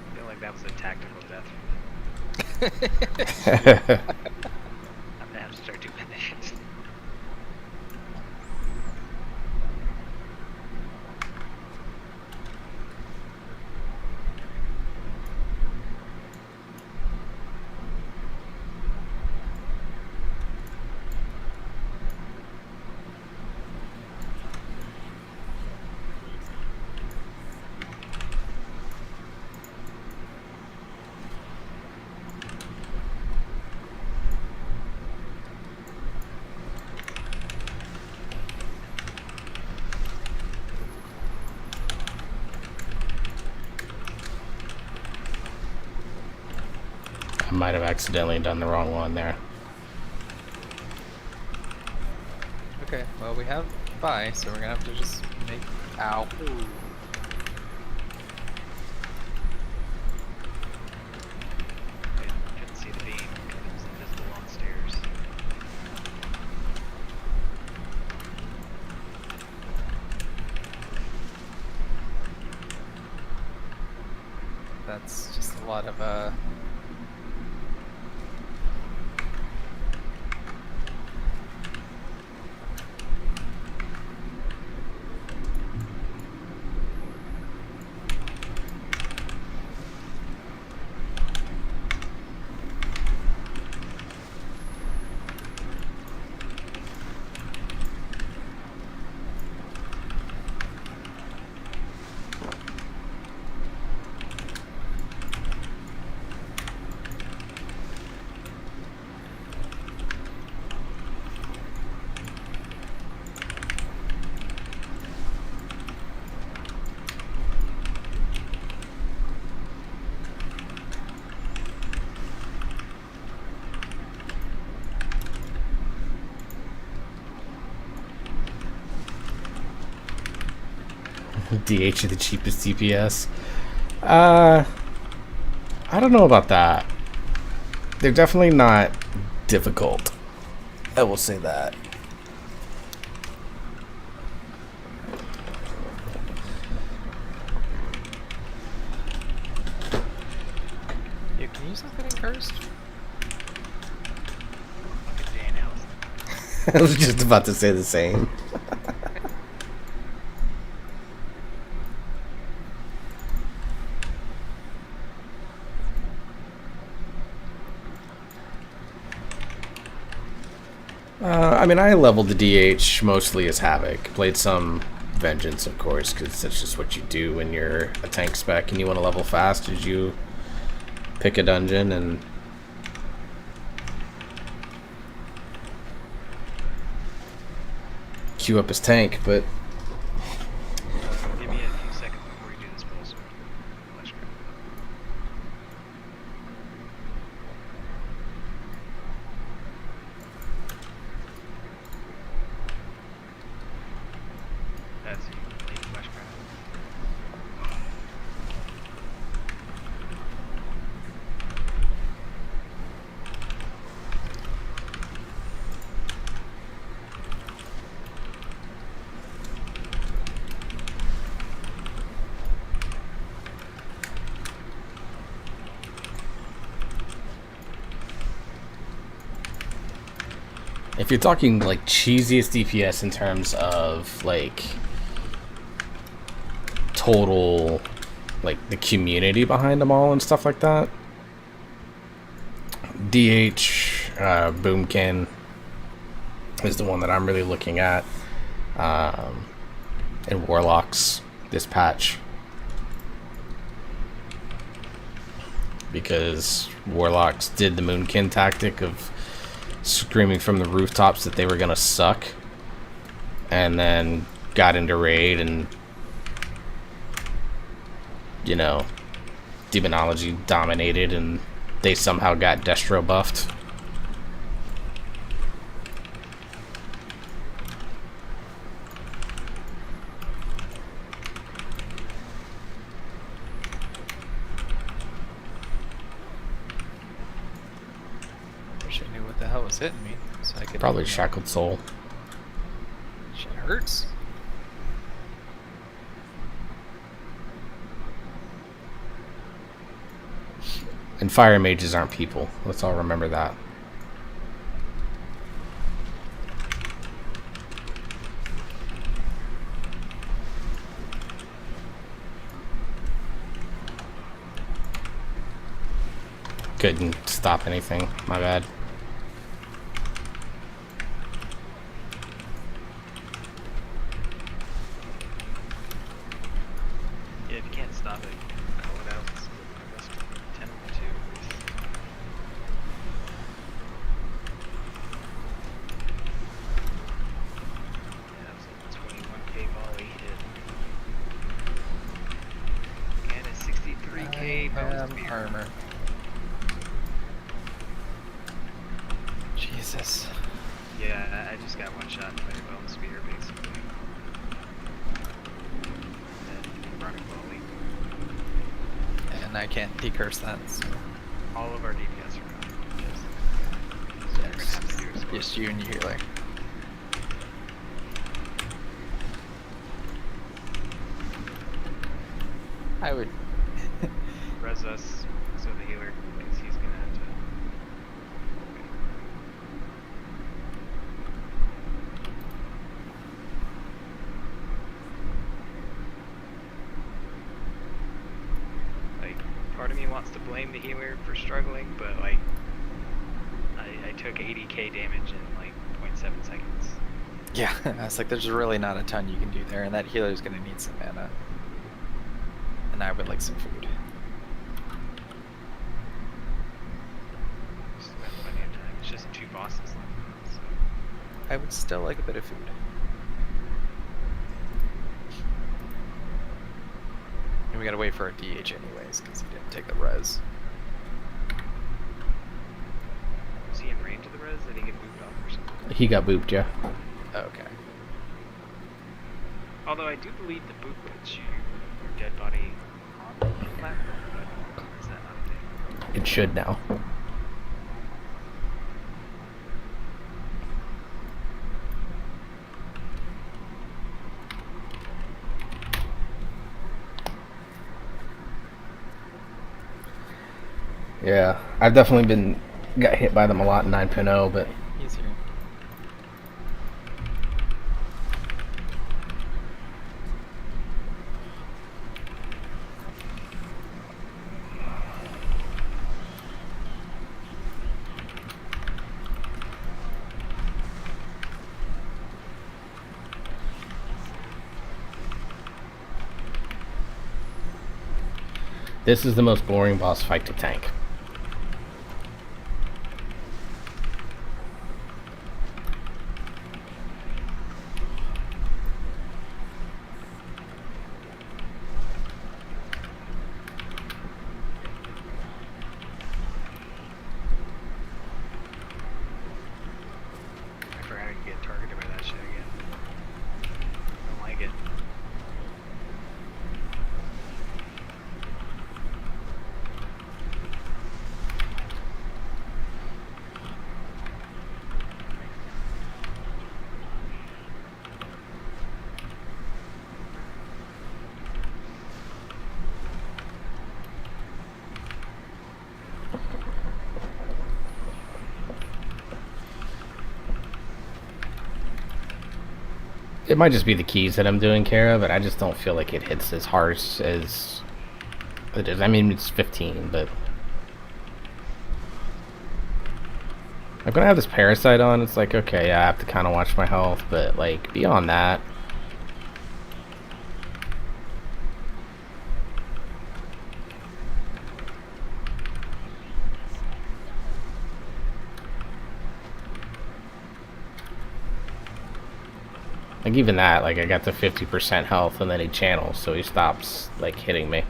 S2: I feel like that was a tactical death. I'm gonna have to start doing that.
S1: I might have accidentally done the wrong one there.
S3: Okay, well we have buy, so we're gonna have to just make. Ow.
S2: I couldn't see the beam because it was invisible on stairs.
S3: That's just a lot of
S1: DH is the cheapest DPS. I don't know about that. They're definitely not difficult. I will say that.
S3: You can use something cursed?
S2: Fucking Dan Allison.
S1: I was just about to say the same. I mean, I leveled the DH mostly as Havoc. Played some Vengeance, of course, because that's just what you do when you're a tank spec and you want to level fast. Is you pick a dungeon and queue up his tank. But
S2: Give me a few seconds before you do this pull sword. Flash grab. That's you. Take flash grab.
S1: if you're talking like cheesiest DPS in terms of like total, like the community behind them all and stuff like that, DH Boomkin is the one that I'm really looking at. And Warlocks this patch, because Warlocks did the Moonkin tactic of screaming from the rooftops that they were gonna suck, and then got into raid and, you know, demonology dominated, and they somehow got Destro buffed.
S3: Wish I knew what the hell was hitting me, so I could
S1: Probably Shackled Soul.
S3: Shit hurts.
S1: And fire mages aren't people. Let's all remember that. Couldn't stop anything. My bad.
S2: Yeah, if you can't stop it, call it out. It's I guess 10 or 2 at least. Yeah, that was a 21k volley hit. And a 63k bone spear.
S3: Armor. Jesus.
S2: Yeah, I just got one shot by a bone spear basically. And then running volley.
S3: And I can't decurse that, so
S2: All of our DPS are gone. So you're gonna have to do a score.
S3: just you and your healer. I would.
S2: Res us, so the healer, because he's gonna have to. Like, part of me wants to blame the healer for struggling, but like, I took 80k damage in like 0.7 seconds.
S3: Yeah, I was like, there's really not a ton you can do there, and that healer's gonna need some mana. And I would like some food.
S2: Still have plenty of time. It's just 2 bosses left, so.
S3: I would still like a bit of food. And we gotta wait for our DH anyways, because he didn't take the res.
S2: Was he in range of the res? Did he get moved off or something?
S1: He got booped, yeah.
S3: Okay.
S2: Although I do believe the boot puts your dead body on the platform, but is that not a thing?
S1: It should now. Yeah, I've definitely got hit by them a lot in 9.0, but
S3: Easier.
S1: this is the most boring boss fight to tank.
S2: I forgot I could get targeted by that shit again. Don't like it.
S1: It might just be the keys that I'm doing care of, but I just don't feel like it hits as hard as it is. I mean, it's 15, but I'm gonna have this parasite on. It's like, okay, yeah, I have to kind of watch my health, but like beyond that, like even that, like I got to 50% health and then he channels, so he stops like hitting me.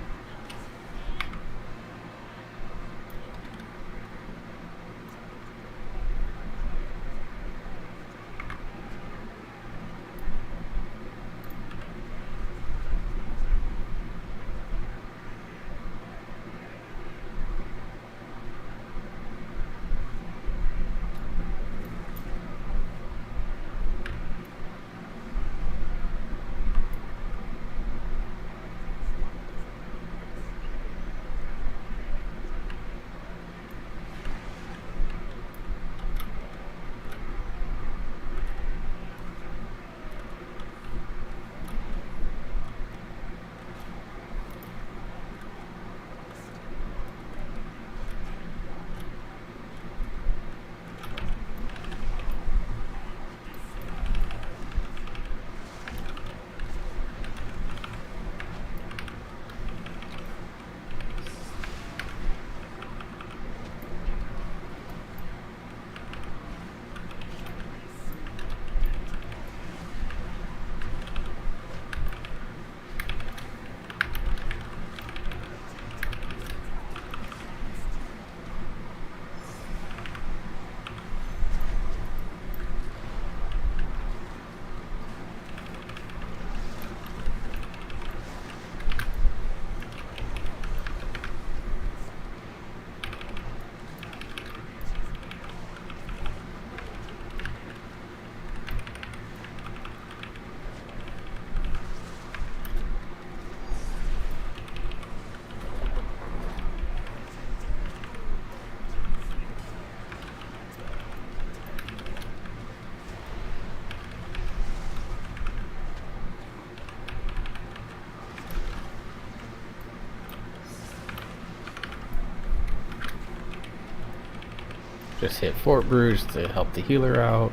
S1: Just hit Fort Bruce to help the healer out.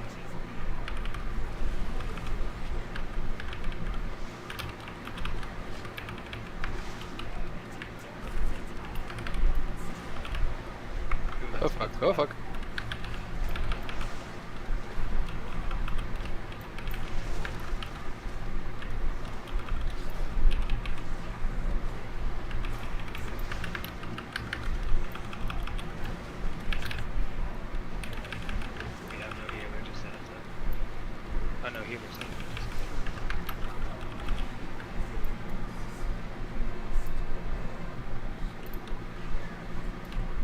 S2: Ooh,
S3: Oh fuck, oh fuck.
S2: We have no healer, just a heads up. Oh no, healer's up.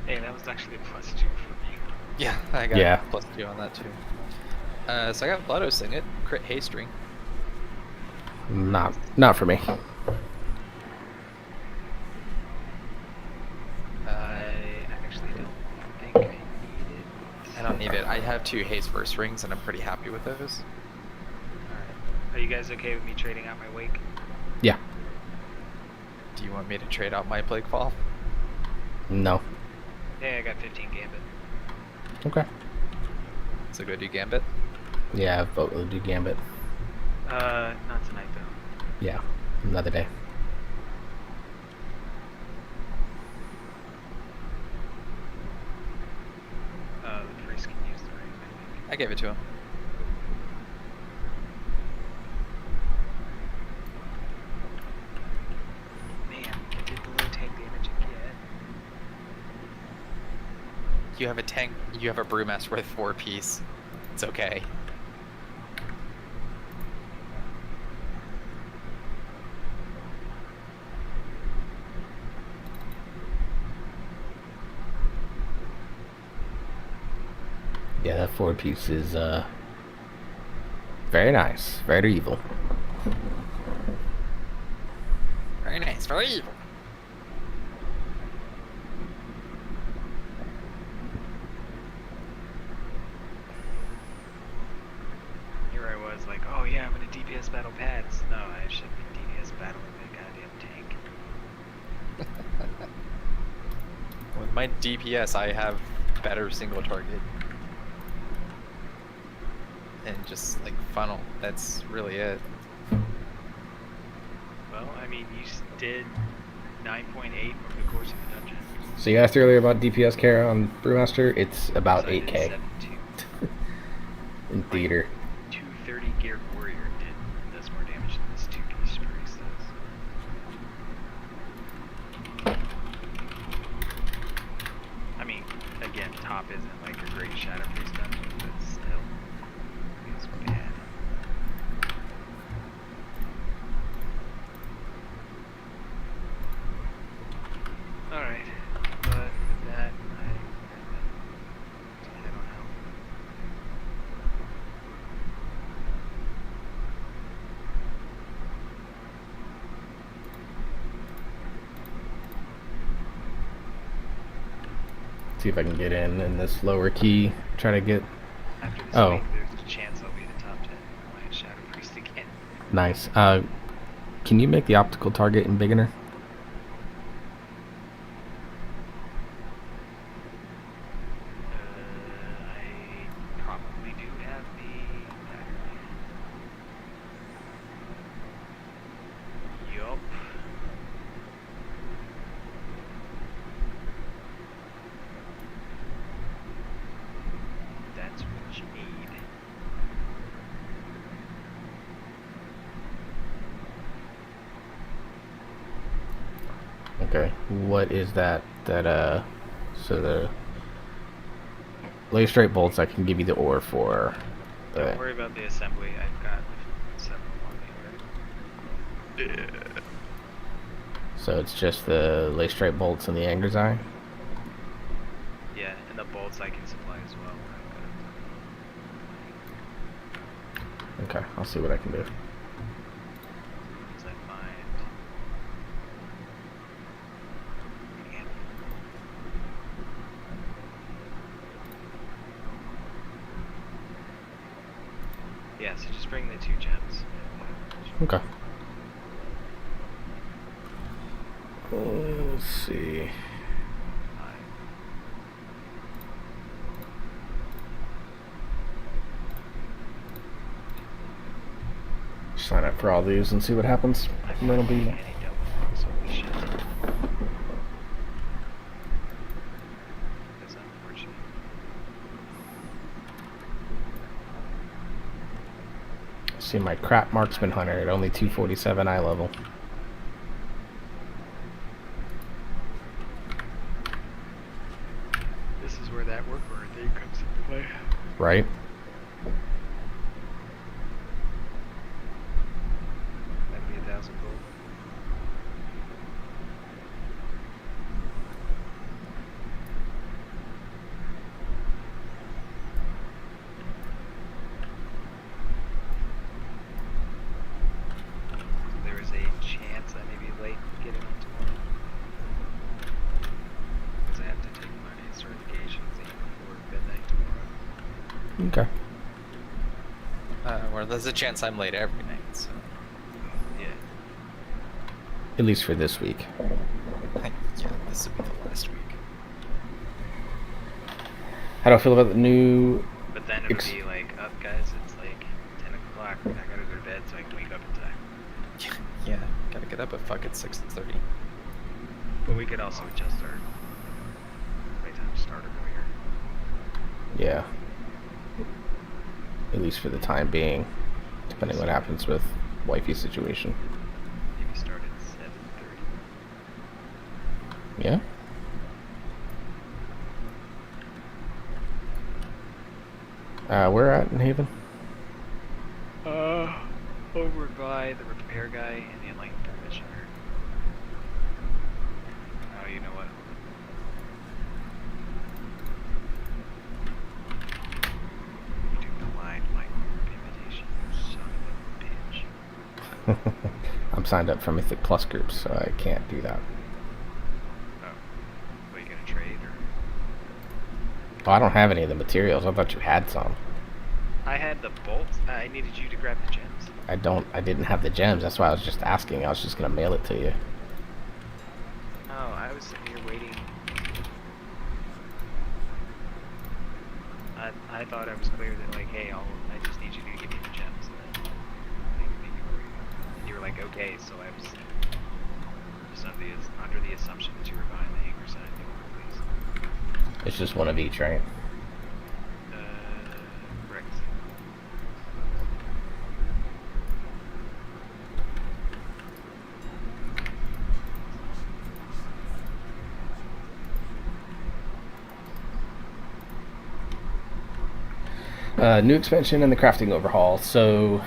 S2: Hey, that was actually a +2 for me.
S3: Yeah, I got
S1: Yeah.
S3: +2 on that too. So I got Blotto Sing it, crit haste ring.
S1: Not for me.
S2: I actually don't think I need it.
S3: I don't need it. I have 2 haste burst rings and I'm pretty happy with those.
S2: Alright. Are you guys okay with me trading out my wake?
S1: Yeah.
S3: Do you want me to trade out my Plague Fall?
S1: No.
S2: Yeah, I got 15 gambit.
S1: Okay.
S3: So go do Gambit.
S1: Yeah, vote will do Gambit.
S2: Not tonight though.
S1: Yeah, another day.
S2: The priest can use the ring, I think.
S3: I gave it to him.
S2: Man, I did below tank damage again.
S3: You have a tank. You have a Brewmaster with 4 piece. It's okay.
S1: Yeah, that 4-piece is very nice, very evil.
S3: Very nice. Very evil.
S2: Here I was like, oh yeah, I'm gonna DPS battle pads. No, I should be DPS battling the goddamn tank.
S3: With my DPS, I have better single target. And just like funnel. That's really it.
S2: Well, I mean, you did 9.8 over the course of the dungeon.
S1: So you asked earlier about DPS care on Brewmaster. It's about
S2: So I did
S1: 8k
S2: 7.2.
S1: in theater.
S2: 230 geared warrior does more damage than this 2-piece priest does. I mean, again, top isn't like a great Shadow Priest dungeon, but still feels bad. Alright, but with that, I don't know.
S1: See if I can get in this lower key. Try to get
S2: After this
S1: Oh.
S2: week, there's a chance I'll be the top 10 in my Shadow Priest again.
S1: nice. Can you make the optical target in Beginner?
S2: I probably do have the battery. Yup. That's what you need.
S1: Okay. What is that? So the lay straight bolts I can give you the ore for.
S2: Don't worry about the assembly. I've got 7 on me already.
S1: So it's just the lay straight bolts and the Anger's Eye?
S2: Yeah, and the bolts I can supply as well.
S1: Okay, I'll see what I can do.
S2: As I find. Man. Yeah, so just bring the 2 gems.
S1: Okay. Let's see. sign up for all these and see what happens. And then it'll be.
S2: Any double wrongs, holy shit. That's unfortunate.
S1: See my crap marksman hunter at only 247 eye level.
S2: This is where that work order thing comes into play.
S1: Right?
S2: That'd be 1,000 gold. There is a chance I may be late getting on tomorrow. Because I have to take my certifications even before midnight tomorrow.
S1: Okay.
S3: Well, there's a chance I'm late every night, so.
S2: Yeah.
S1: At least for this week.
S3: Yeah, this will be the last week.
S1: How do I feel about the new?
S2: But then it'll be like, up guys, it's like 10 o'clock. I gotta go to bed so I can wake up in time.
S3: Yeah, gotta get up at fucking 6:30.
S2: But we could also adjust our playtime to start earlier.
S1: Yeah. At least for the time being, depending what happens with wifey situation.
S2: Maybe start at 7:30.
S1: Yeah. Where at in Haven?
S2: Over by the repair guy and the enlightened commissioner. Oh, you know what? You do blind imitation, you son of a bitch.
S1: I'm signed up for Mythic Plus groups, so I can't do that.
S2: Oh. What, you gonna trade or?
S1: Oh, I don't have any of the materials. I thought you had some.
S2: I had the bolts. I needed you to grab the gems.
S1: I didn't have the gems. That's why I was just asking. I was just gonna mail it to you.
S2: Oh, I was sitting here waiting. I thought I was clear that like, hey, I just need you to give me the gems. And then maybe and you were like, okay, so I was just under the assumption that you were buying the Anchor side, please.
S1: It's just one of each, right?
S2: Correct.
S1: New expansion and the crafting overhaul. So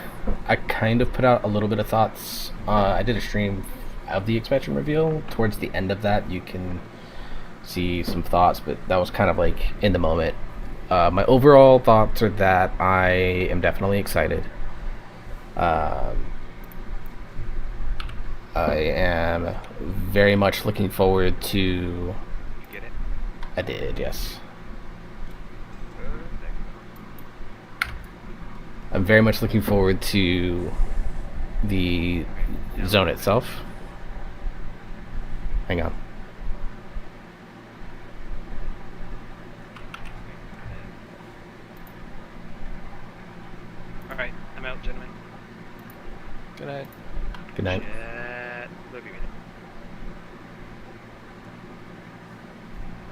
S1: I kind of put out a little bit of thoughts. I did a stream of the expansion reveal. Towards the end of that, you can see some thoughts, but that was kind of like in the moment. My overall thoughts are that I am definitely excited. I am very much looking forward to.
S2: You get it?
S1: I did, yes. I'm very much looking forward to the zone itself. Hang on.
S2: Alright, I'm out, gentlemen.
S3: Good night.
S1: Good night.
S2: Chat. Love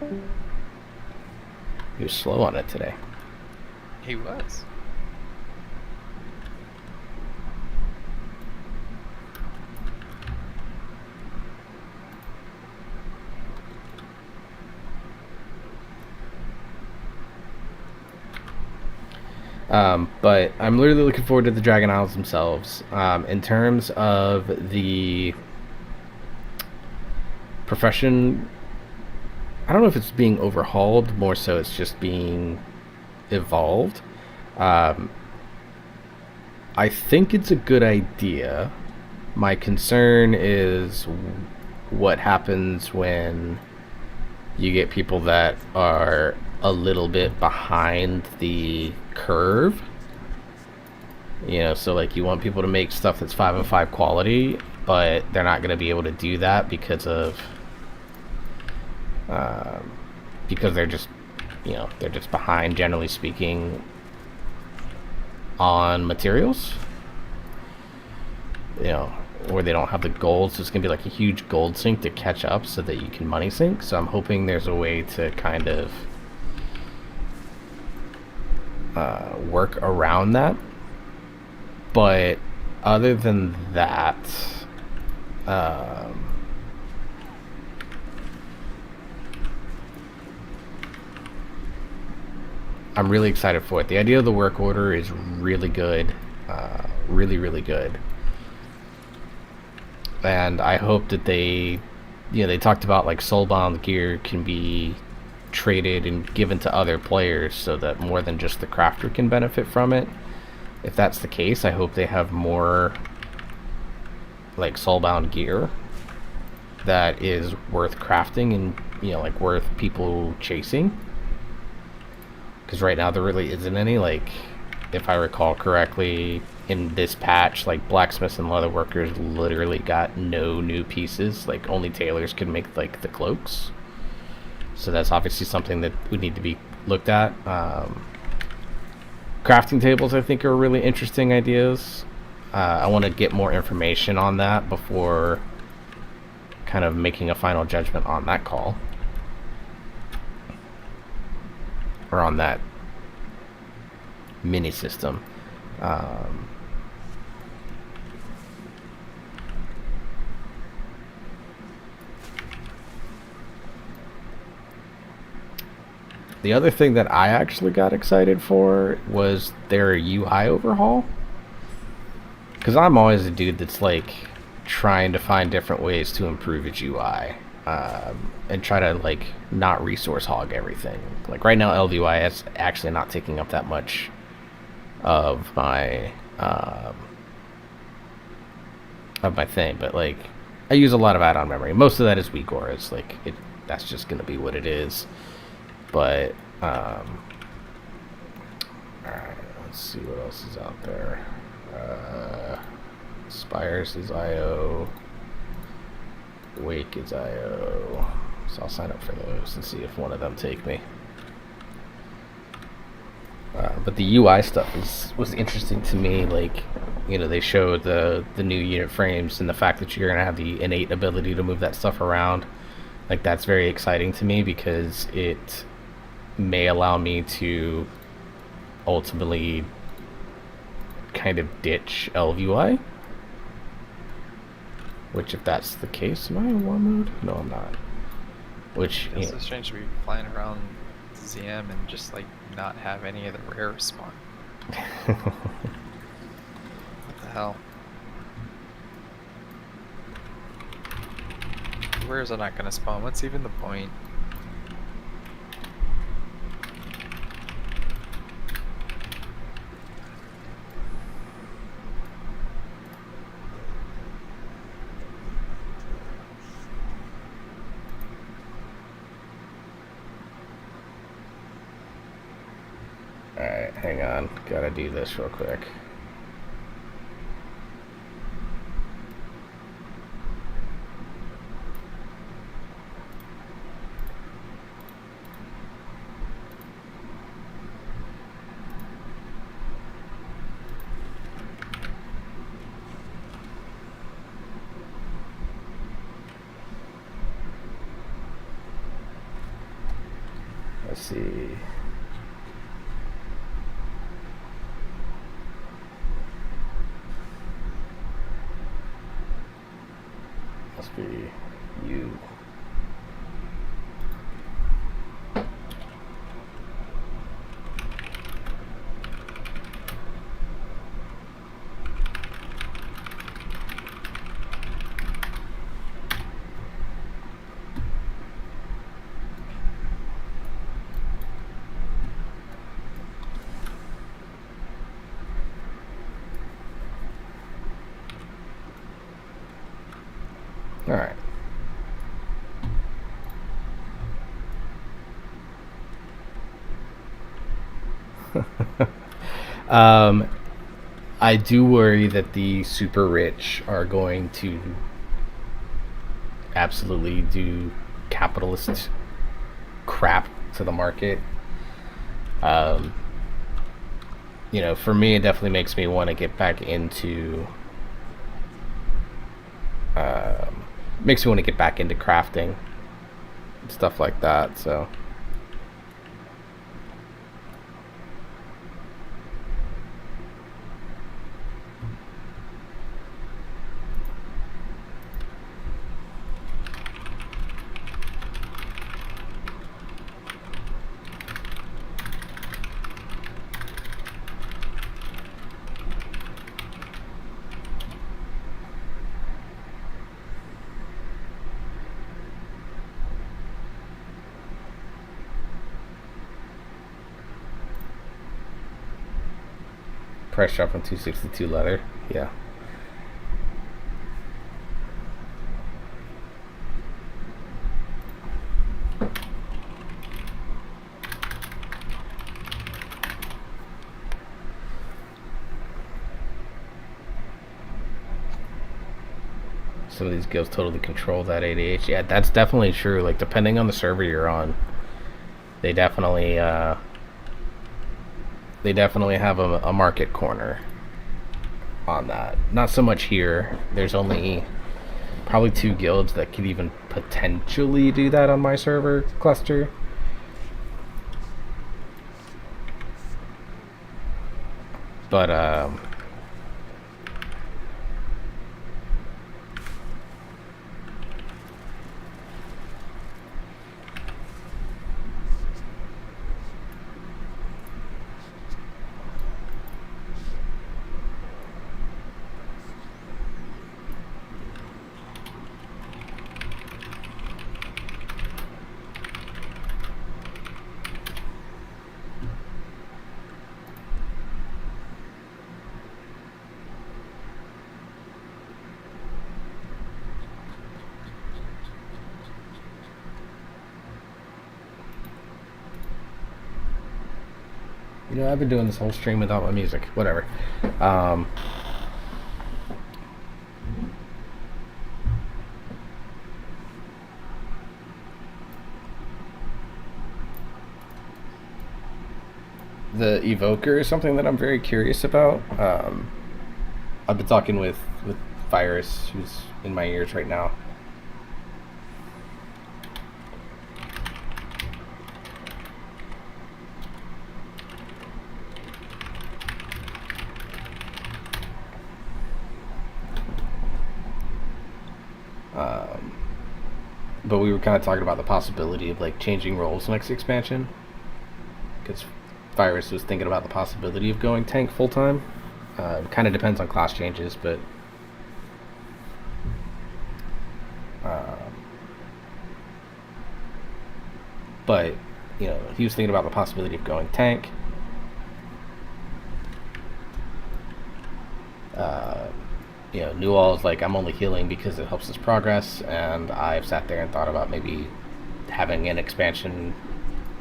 S2: you, man.
S1: You're slow on it today.
S3: He was.
S1: But I'm literally looking forward to the Dragon Isles themselves. In terms of the profession, I don't know if it's being overhauled, more so it's just being evolved. I think it's a good idea. My concern is what happens when you get people that are a little bit behind the curve. You know, so like you want people to make stuff that's 5 of 5 quality, but they're not going to be able to do that because of because they're just, you know, they're just behind, generally speaking, on materials. you know, or they don't have the gold, so it's gonna be like a huge gold sink to catch up so that you can money sink. So I'm hoping there's a way to kind of work around that. But other than that, I'm really excited for it. The idea of the work order is really good, really good. And I hope that they talked about like soulbound gear can be traded and given to other players so that more than just the crafter can benefit from it. If that's the case, I hope they have more like soulbound gear that is worth crafting and, you know, like worth people chasing. Because right now there really isn't any. Like, if I recall correctly, in this patch, like blacksmiths and leatherworkers literally got no new pieces. Like, only tailors can make like the cloaks. So that's obviously something that would need to be looked at. Crafting tables, I think, are really interesting ideas. I want to get more information on that before kind of making a final judgment on that call. Or on that mini system. The other thing that I actually got excited for was their UI overhaul. Because I'm always a dude that's like trying to find different ways to improve its UI. And try to like not resource hog everything. Like right now LVY is actually not taking up that much of my thing, but like I use a lot of add-on memory. Most of that is weak auras. Like that's just gonna be what it is. But alright, let's see what else is out there. Spires is IO. Wake is IO. So I'll sign up for those and see if one of them take me. But the UI stuff was interesting to me. Like, you know, they showed the new unit frames and the fact that you're gonna have the innate ability to move that stuff around. Like, that's very exciting to me because it may allow me to ultimately kind of ditch LVY. Which, if that's the case, am I in war mode? No, I'm not. Which,
S3: It's so strange to be flying around ZM and just like not have any of the rare spawn. What the hell? Rares are not gonna spawn. What's even the point?
S1: Alright, hang on. Gotta do this real quick. Let's see. Must be you. All right. I do worry that the super rich are going to absolutely do capitalist crap to the market. You know, for me, it definitely makes me want to get back into makes me want to get back into crafting and stuff like that. So. Price drop on 262 leather. Yeah. Some of these guilds totally control that ADH. Yeah, that's definitely true. Like, depending on the server you're on, they definitely have a market corner on that. Not so much here. There's only probably 2 guilds that could even potentially do that on my server cluster. But you know, I've been doing this whole stream without my music. Whatever. The Evoker is something that I'm very curious about. I've been talking with Virus, who's in my ears right now. But we were kind of talking about the possibility of like changing roles next expansion, because Virus was thinking about the possibility of going tank full time. It kind of depends on class changes, but you know, he was thinking about the possibility of going tank. You know, Newall's like, I'm only healing because it helps us progress, and I've sat there and thought about maybe having an expansion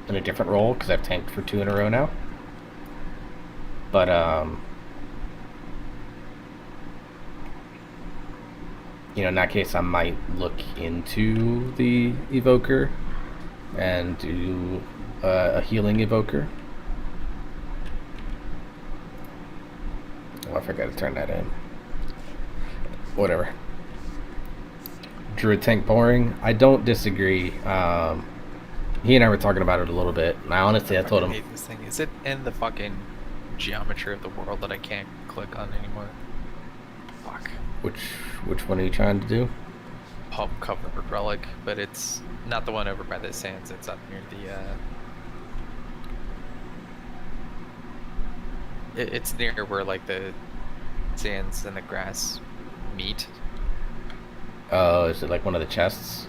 S1: in a different role, because I've tanked for 2 in a row now. But you know, in that case, I might look into the Evoker and do a healing Evoker. Oh, I forgot to turn that in. Whatever. Druid tank boring. I don't disagree. He and I were talking about it a little bit. And I told him.
S3: I hate this thing. Is it in the fucking geometry of the world that I can't click on anymore? Fuck.
S1: Which one are you trying to do?
S3: Pulp covered relic, but it's not the one over by the sands. It's up near the. It's near where like the sands and the grass meet.
S1: Oh, is it like one of the chests?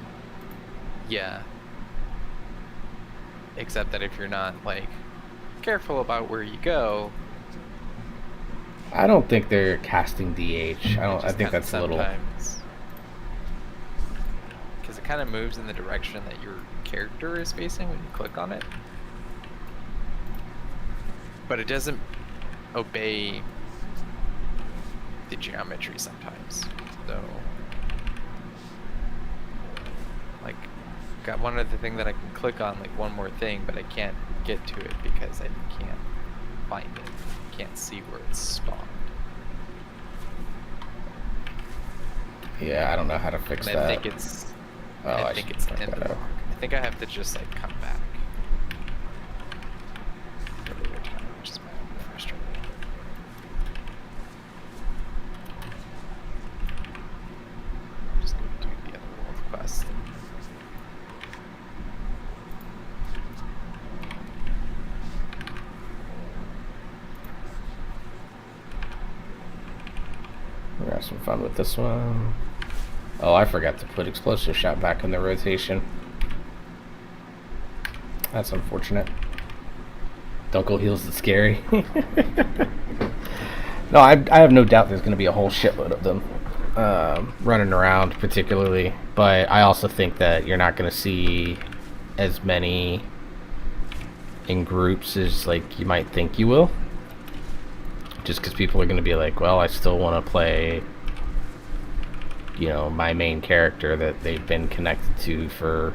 S3: Yeah. Except that if you're not like careful about where you go.
S1: I don't think they're casting DH. I think that's a little.
S3: Because it kind of moves in the direction that your character is facing when you click on it. But it doesn't obey the geometry sometimes. So, like, got one other thing that I can click on, like one more thing, but I can't get to it because I can't find it. I can't see where it's spawned.
S1: Yeah, I don't know how to fix
S3: And I
S1: that.
S3: think it's.
S1: Oh,
S3: I
S1: I
S3: think
S1: should
S3: it's
S1: fuck
S3: end
S1: that
S3: of
S1: up.
S3: walk. I think I have to just like come back. Earlier time, which is frustrating. I'm just gonna do the other world quest.
S1: We're gonna have some fun with this one. Oh, I forgot to put explosive shot back in the rotation. That's unfortunate. Dunkel heals is scary. No, I have no doubt there's going to be a whole shitload of them running around, particularly. But I also think that you're not going to see as many in groups as like you might think you will. Just because people are going to be like, well, I still want to play, you know, my main character that they've been connected to for,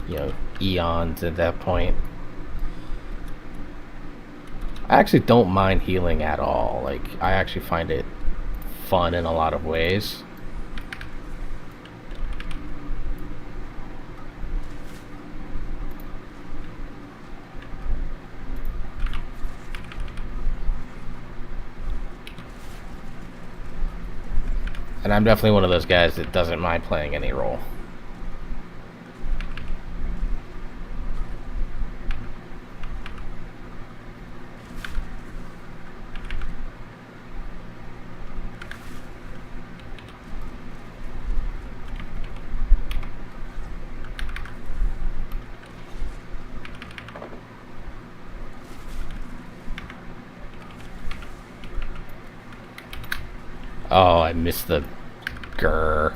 S1: you know, eons at that point. I actually don't mind healing at all. Like, I actually find it fun in a lot of ways. And I'm definitely one of those guys that doesn't mind playing any role. Oh, I missed the grr.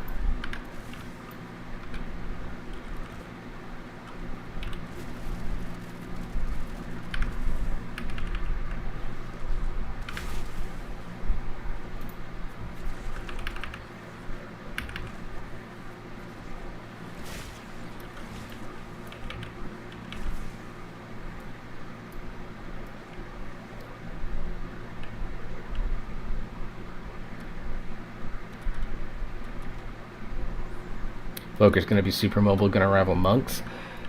S1: Focus going to be super mobile, going to rival monks.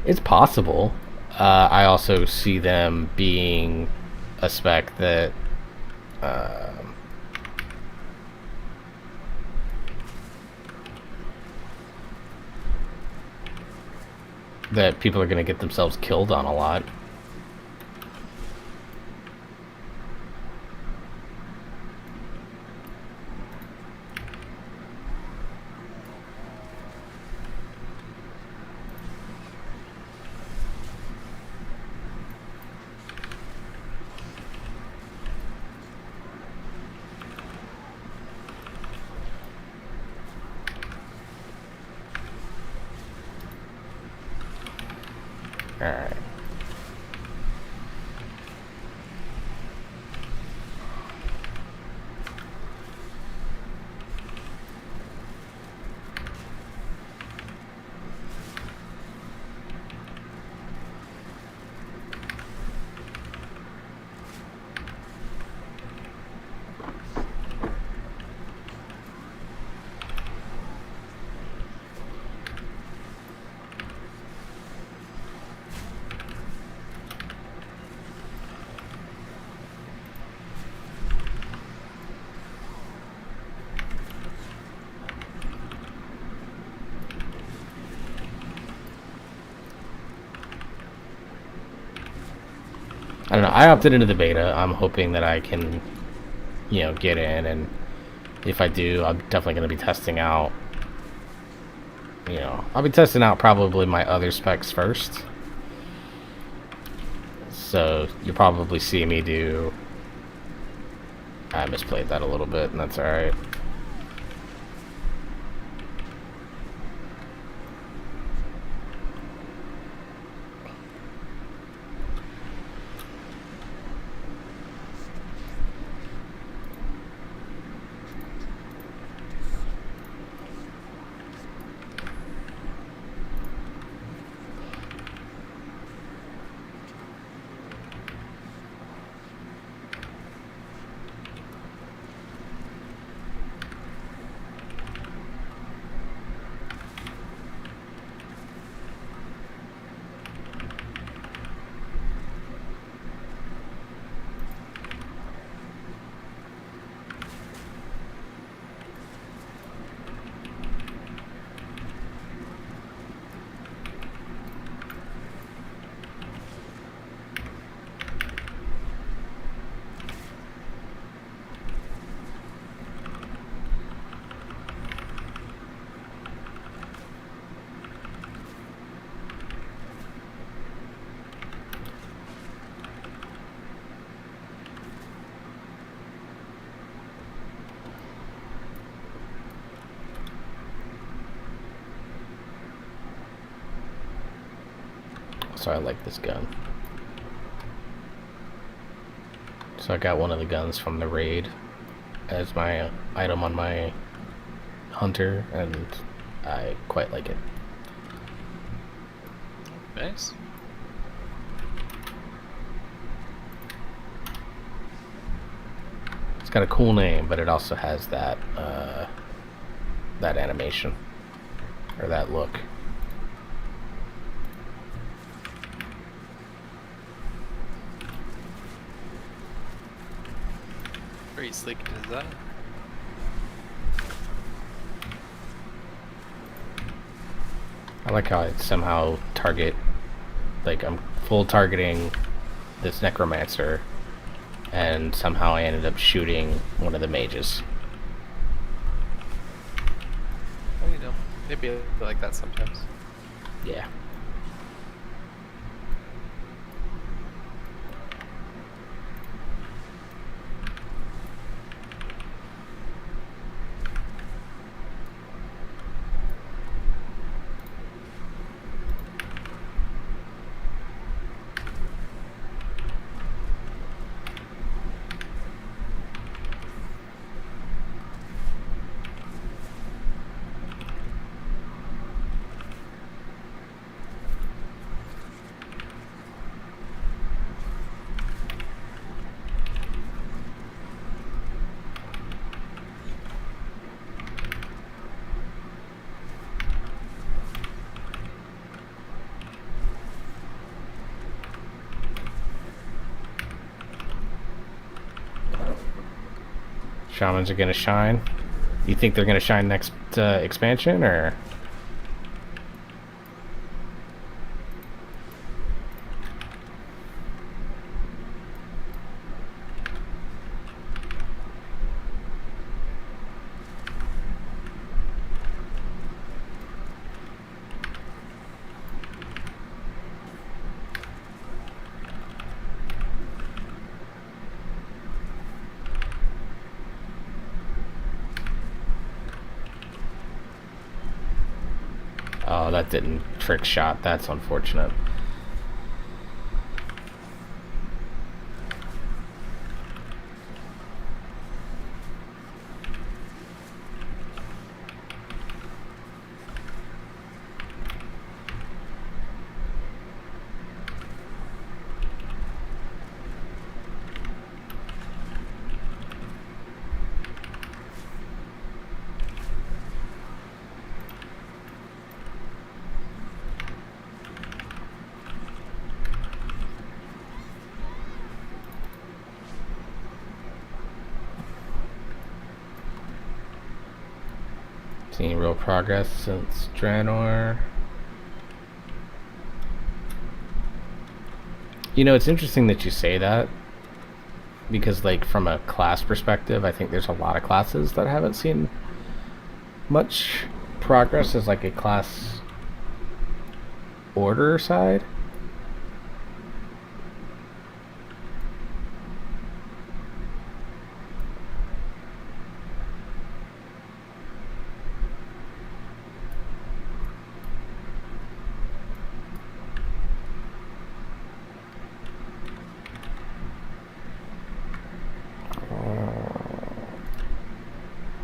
S1: It's possible. I also see them being a spec that that people are going to get themselves killed on a lot. Alright. I don't know. I opted into the beta. I'm hoping that I can, you know, get in, and if I do, I'm definitely going to be testing out. You know, I'll be testing out probably my other specs first. So you'll probably see me do. I misplayed that a little bit, and that's alright. so I like this gun. So I got one of the guns from the raid as my item on my hunter, and I quite like it.
S3: Nice.
S1: It's got a cool name, but it also has that that animation or that look.
S3: Very sleek design.
S1: I like how I somehow target, like I'm full targeting this necromancer, and somehow I ended up shooting one of the mages.
S3: Oh, you know, maybe like that sometimes.
S1: Yeah. Shamans are gonna shine. You think they're gonna shine next expansion, or? Oh, that didn't trick shot. That's unfortunate. Seeing real progress since Draenor. You know, it's interesting that you say that, because like from a class perspective, I think there's a lot of classes that haven't seen much progress as like a class order side.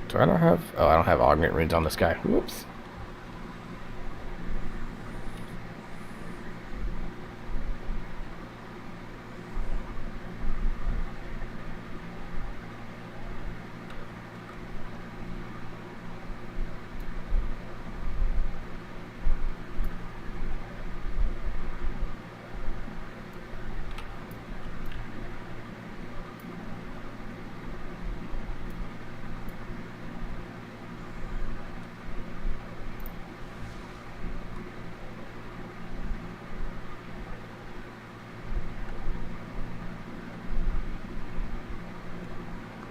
S1: Do I not have... Oh, I don't have augment runes on this guy. Whoops.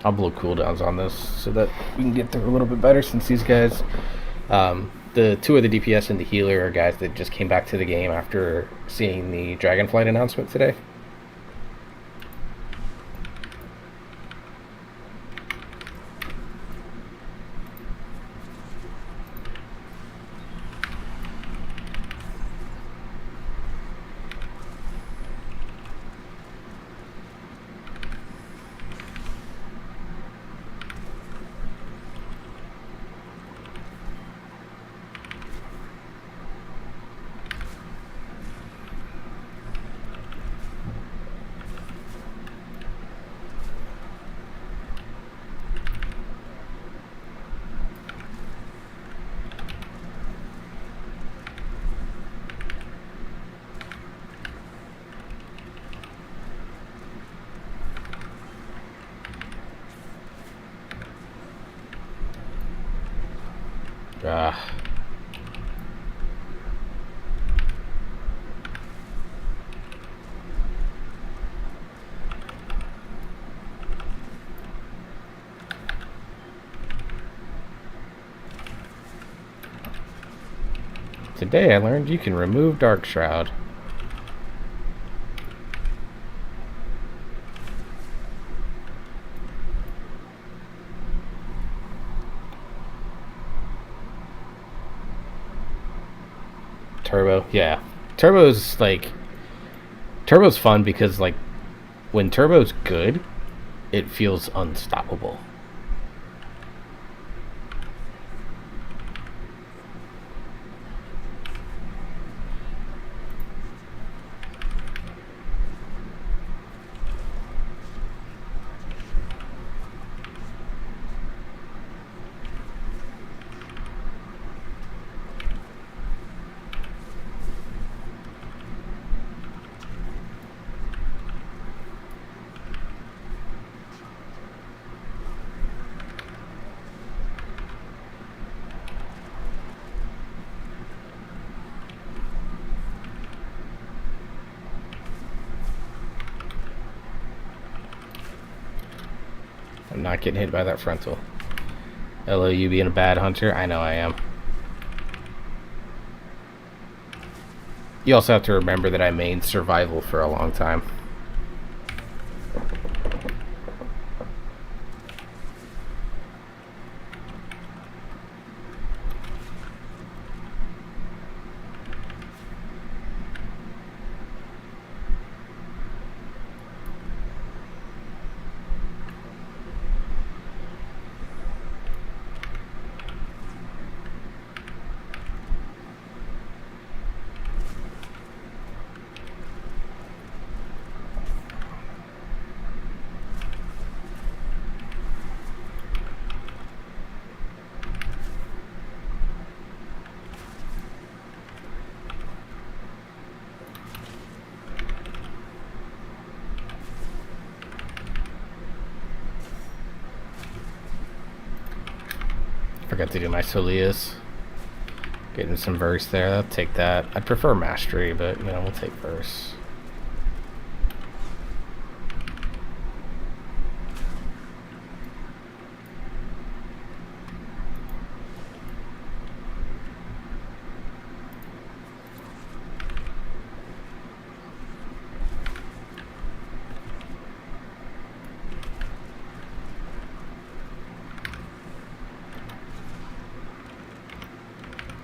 S1: I'll blow cooldowns on this so that we can get through a little bit better, since these guys, the two of the DPS and the healer are guys that just came back to the game after seeing the Dragonflight announcement today. Ah. Today I learned you can remove Dark Shroud. Turbo, yeah. Turbo's fun because like when Turbo's good, it feels unstoppable. I'm not getting hit by that frontal. LOU being a bad hunter? I know I am. You also have to remember that I mained survival for a long time. Forgot to do my Solias. Getting some verse there. I'll take that. I'd prefer mastery, but you know, we'll take verse.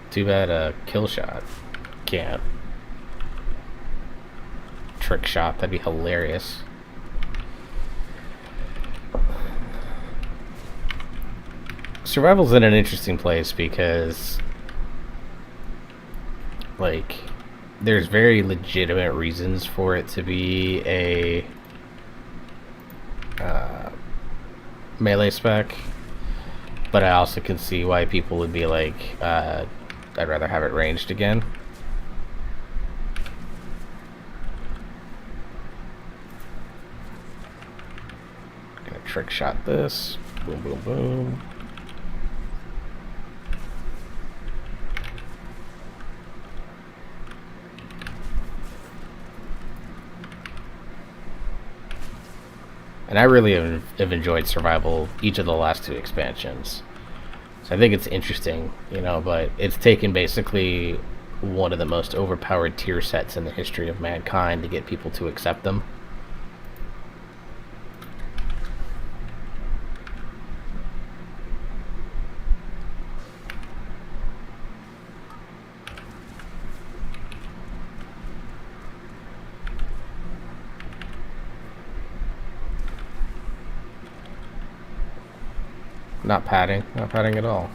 S1: Too bad a kill shot can't. Trick shot, that'd be hilarious. Survival's in an interesting place because, like, there's very legitimate reasons for it to be a melee spec, but I also can see why people would be like, I'd rather have it ranged again. Gonna trick shot this. Boom, boom, boom. And I really have enjoyed survival each of the last two expansions. So I think it's interesting, you know, but it's taken basically one of the most overpowered tier sets in the history of mankind to get people to accept them. Not padding at all.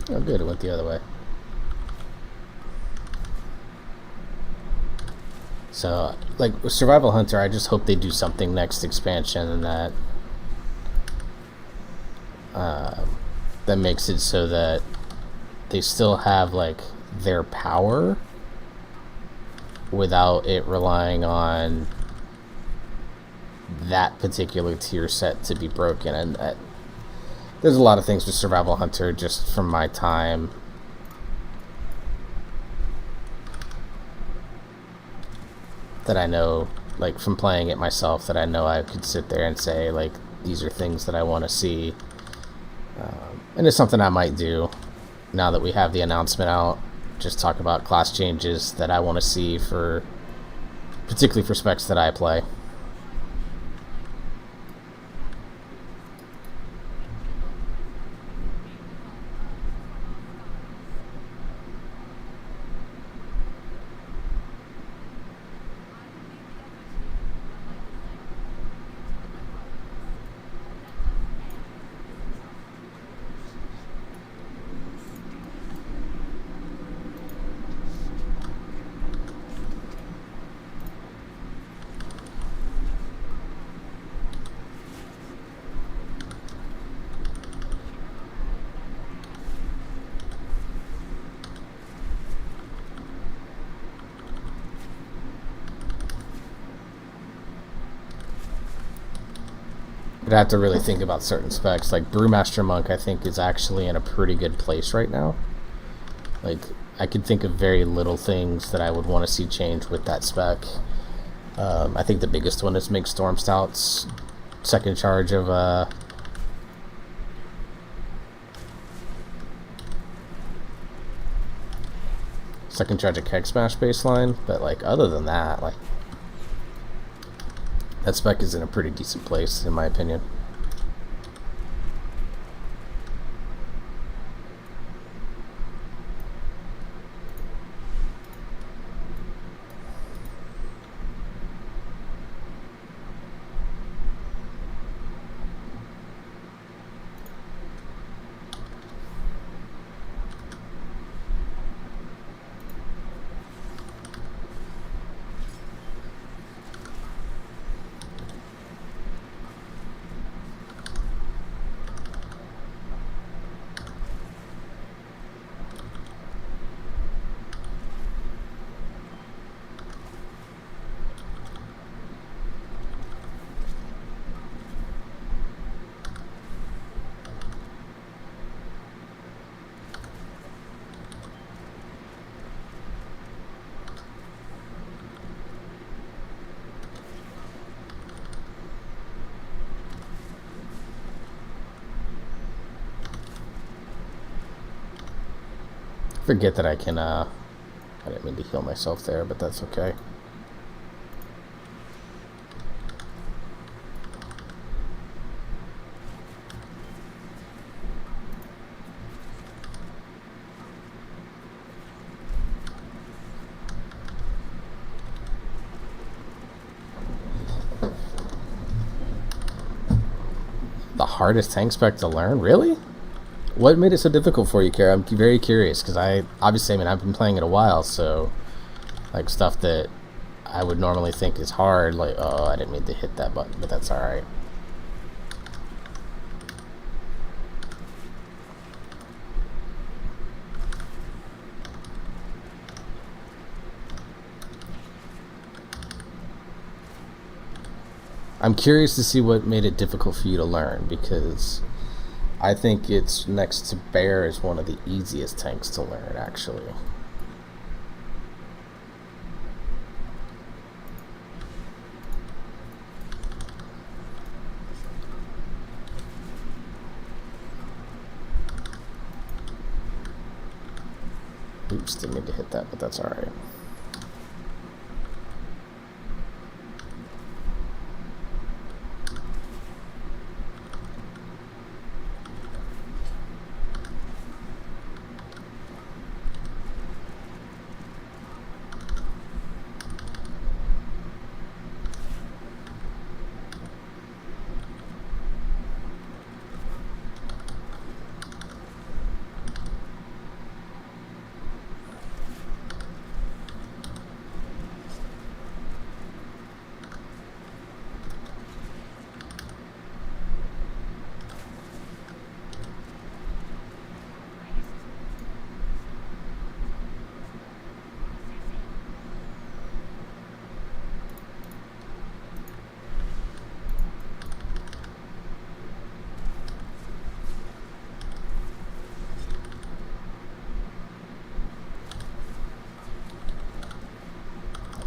S1: Oh, good. It went the other way. So, like, with Survival Hunter, I just hope they do something next expansion and that that makes it so that they still have, like, their power without it relying on that particular tier set to be broken. And there's a lot of things with Survival Hunter just from my time that I know, like, from playing it myself, that I know I could sit there and say, like, these are things that I want to see. And it's something I might do now that we have the announcement out. Just talk about class changes that I want to see for, particularly for specs that I play. I'd have to really think about certain specs. Like Brewmaster Monk, I think is actually in a pretty good place right now. Like, I could think of very little things that I would want to see change with that spec. I think the biggest one is make Storm Stout's second charge of Keg Smash baseline. But, like, other than that, like, that spec is in a pretty decent place, in my opinion. Forget that I can, I didn't mean to heal myself there, but that's okay. The hardest tank spec to learn? Really? What made it so difficult for you, Kara? I'm very curious, because I've been playing it a while, so, like, stuff that I would normally think is hard, like, oh, I didn't mean to hit that button, but that's alright. I'm curious to see what made it difficult for you to learn, because I think it's next to Bear is one of the easiest tanks to learn, actually. Oops, didn't mean to hit that, but that's alright.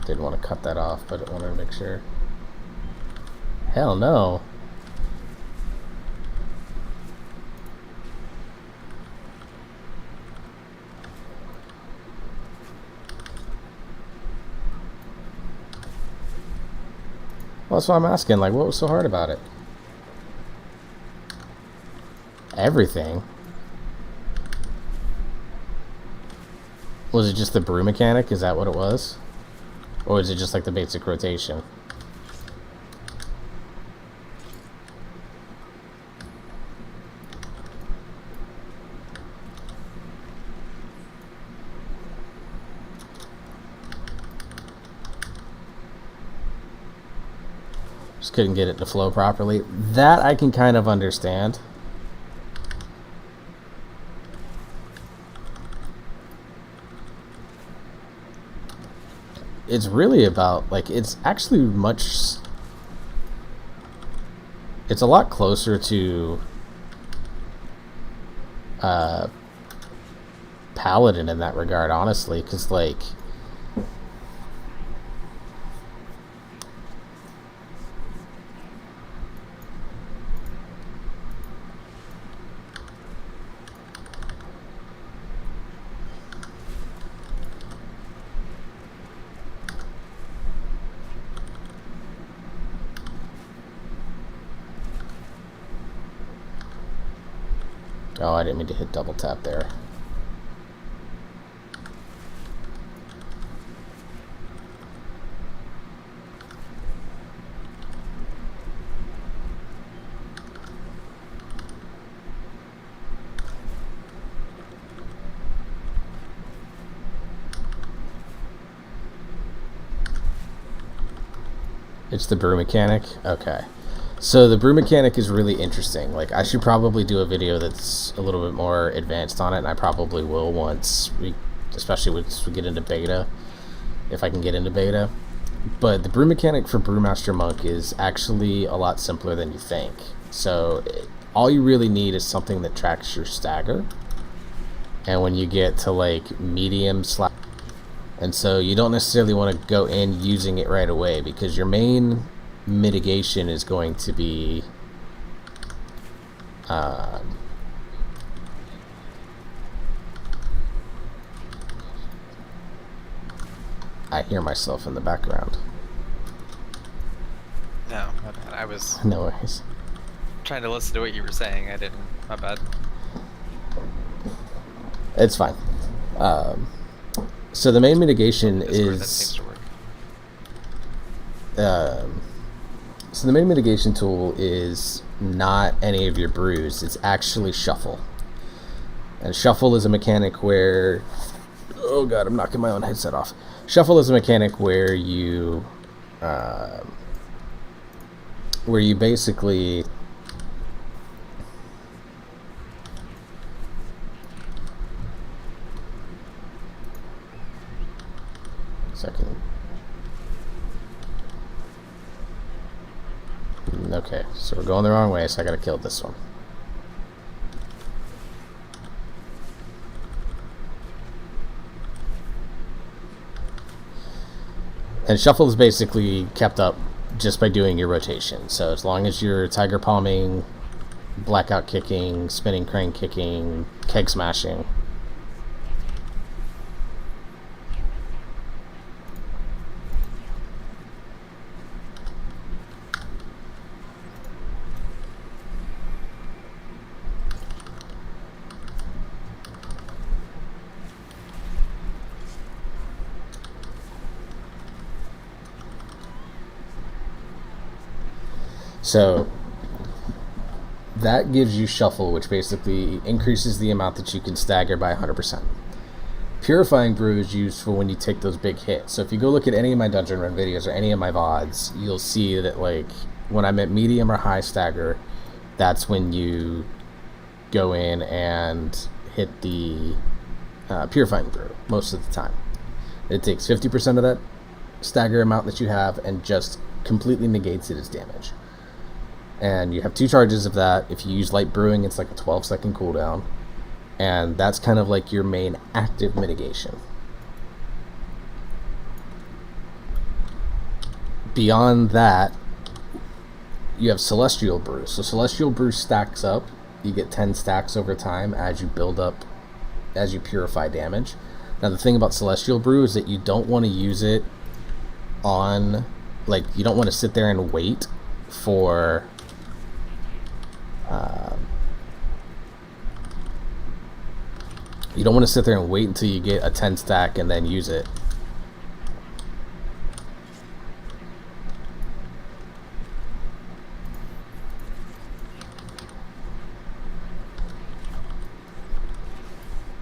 S1: Didn't want to cut that off, but I wanted to make sure. Hell no. Well, that's what I'm asking. Like, what was so hard about it? Everything. Was it just the brew mechanic? Is that what it was? Or is it just like the basic rotation? Just couldn't get it to flow properly. That I can kind of understand. It's really about, like, it's actually it's a lot closer to Paladin in that regard, honestly, because, like, oh, I didn't mean to hit double tap there. It's the brew mechanic? Okay. So the brew mechanic is really interesting. Like, I should probably do a video that's a little bit more advanced on it, and I probably will especially once we get into beta, if I can get into beta. But the brew mechanic for Brewmaster Monk is actually a lot simpler than you think. So all you really need is something that tracks your stagger. And when you get to like medium slash, and so you don't necessarily want to go in using it right away, because your main mitigation is going to be I hear myself in the background.
S3: No, my bad. I was
S1: No worries.
S3: trying to listen to what you were saying. I didn't. My bad.
S1: It's fine. So the main mitigation
S3: Discord, that seems
S1: is
S3: to work.
S1: so the main mitigation tool is not any of your brews. It's actually shuffle. And shuffle is a mechanic where, oh god, I'm knocking my own headset off. Shuffle is a mechanic where you basically second. Okay, so we're going the wrong way, so I gotta kill this one. And shuffle is basically kept up just by doing your rotation. So as long as you're tiger palming, blackout kicking, spinning crane kicking, keg smashing. So that gives you shuffle, which basically increases the amount that you can stagger by 100%. Purifying brew is used for when you take those big hits. So if you go look at any of my dungeon run videos or any of my VODs, you'll see that, like, when I'm at medium or high stagger, that's when you go in and hit the purifying brew most of the time. It takes 50% of that stagger amount that you have and just completely negates it as damage. And you have 2 charges of that. If you use light brewing, it's like a 12-second cooldown. And that's kind of like your main active mitigation. beyond that, you have Celestial Brew. So Celestial Brew stacks up. You get 10 stacks over time as you build up, as you purify damage. Now the thing about Celestial Brew is that you don't want to use it on, like, you don't want to sit there and wait for you don't want to sit there and wait until you get a 10 stack and then use it.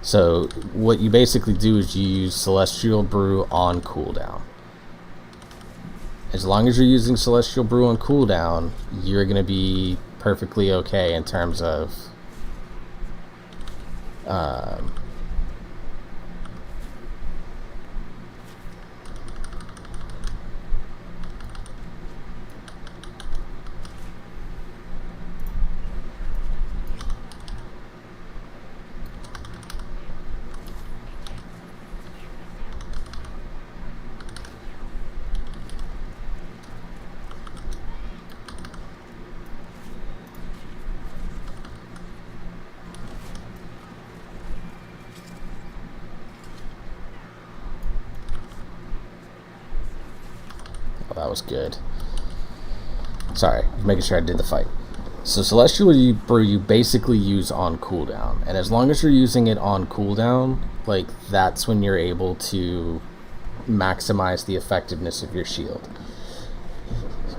S1: So what you basically do is you use Celestial Brew on cooldown. As long as you're using Celestial Brew on cooldown, you're going to be perfectly okay in terms of that was good. Sorry, making sure I did the fight. So Celestial Brew you basically use on cooldown, and as long as you're using it on cooldown, like, that's when you're able to maximize the effectiveness of your shield.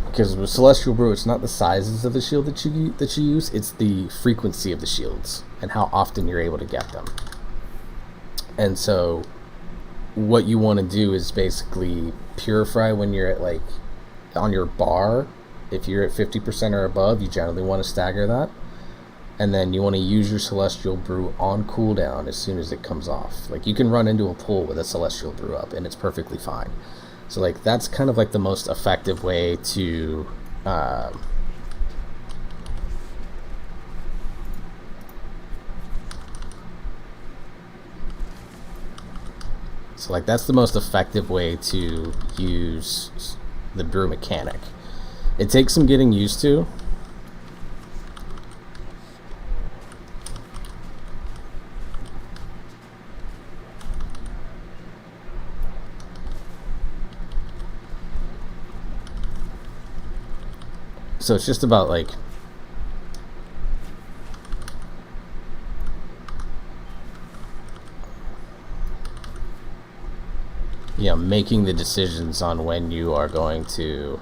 S1: Because with Celestial Brew, it's not the sizes of the shield that you use, it's the frequency of the shields and how often you're able to get them. And so what you want to do is basically purify when you're at, like, on your bar. If you're at 50% or above, you generally want to stagger that, and then you want to use your Celestial Brew on cooldown as soon as it comes off. Like, you can run into a pool with a Celestial Brew up and it's perfectly fine. So, like, that's kind of like the most effective way to So, like, that's the most effective way to use the brew mechanic. It takes some getting used to. So it's just about, like, you know, making the decisions on when you are going to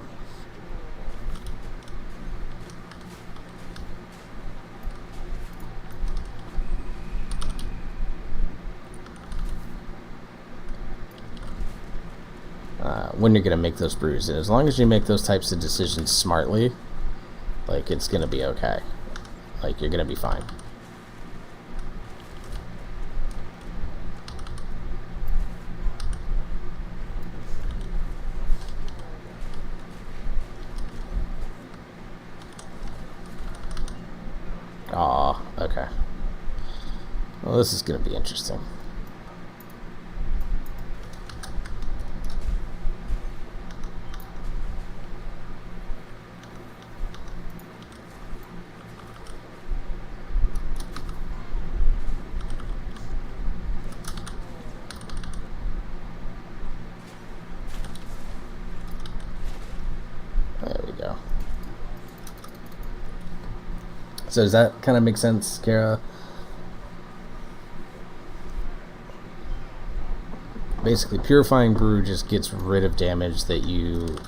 S1: when you're going to make those brews. And as long as you make those types of decisions smartly, like, it's going to be okay. Like, you're going to be fine. Aw, okay. Well, this is going to be interesting. There we go. So does that kind of make sense, Kara? Basically, Purifying Brew just gets rid of damage that you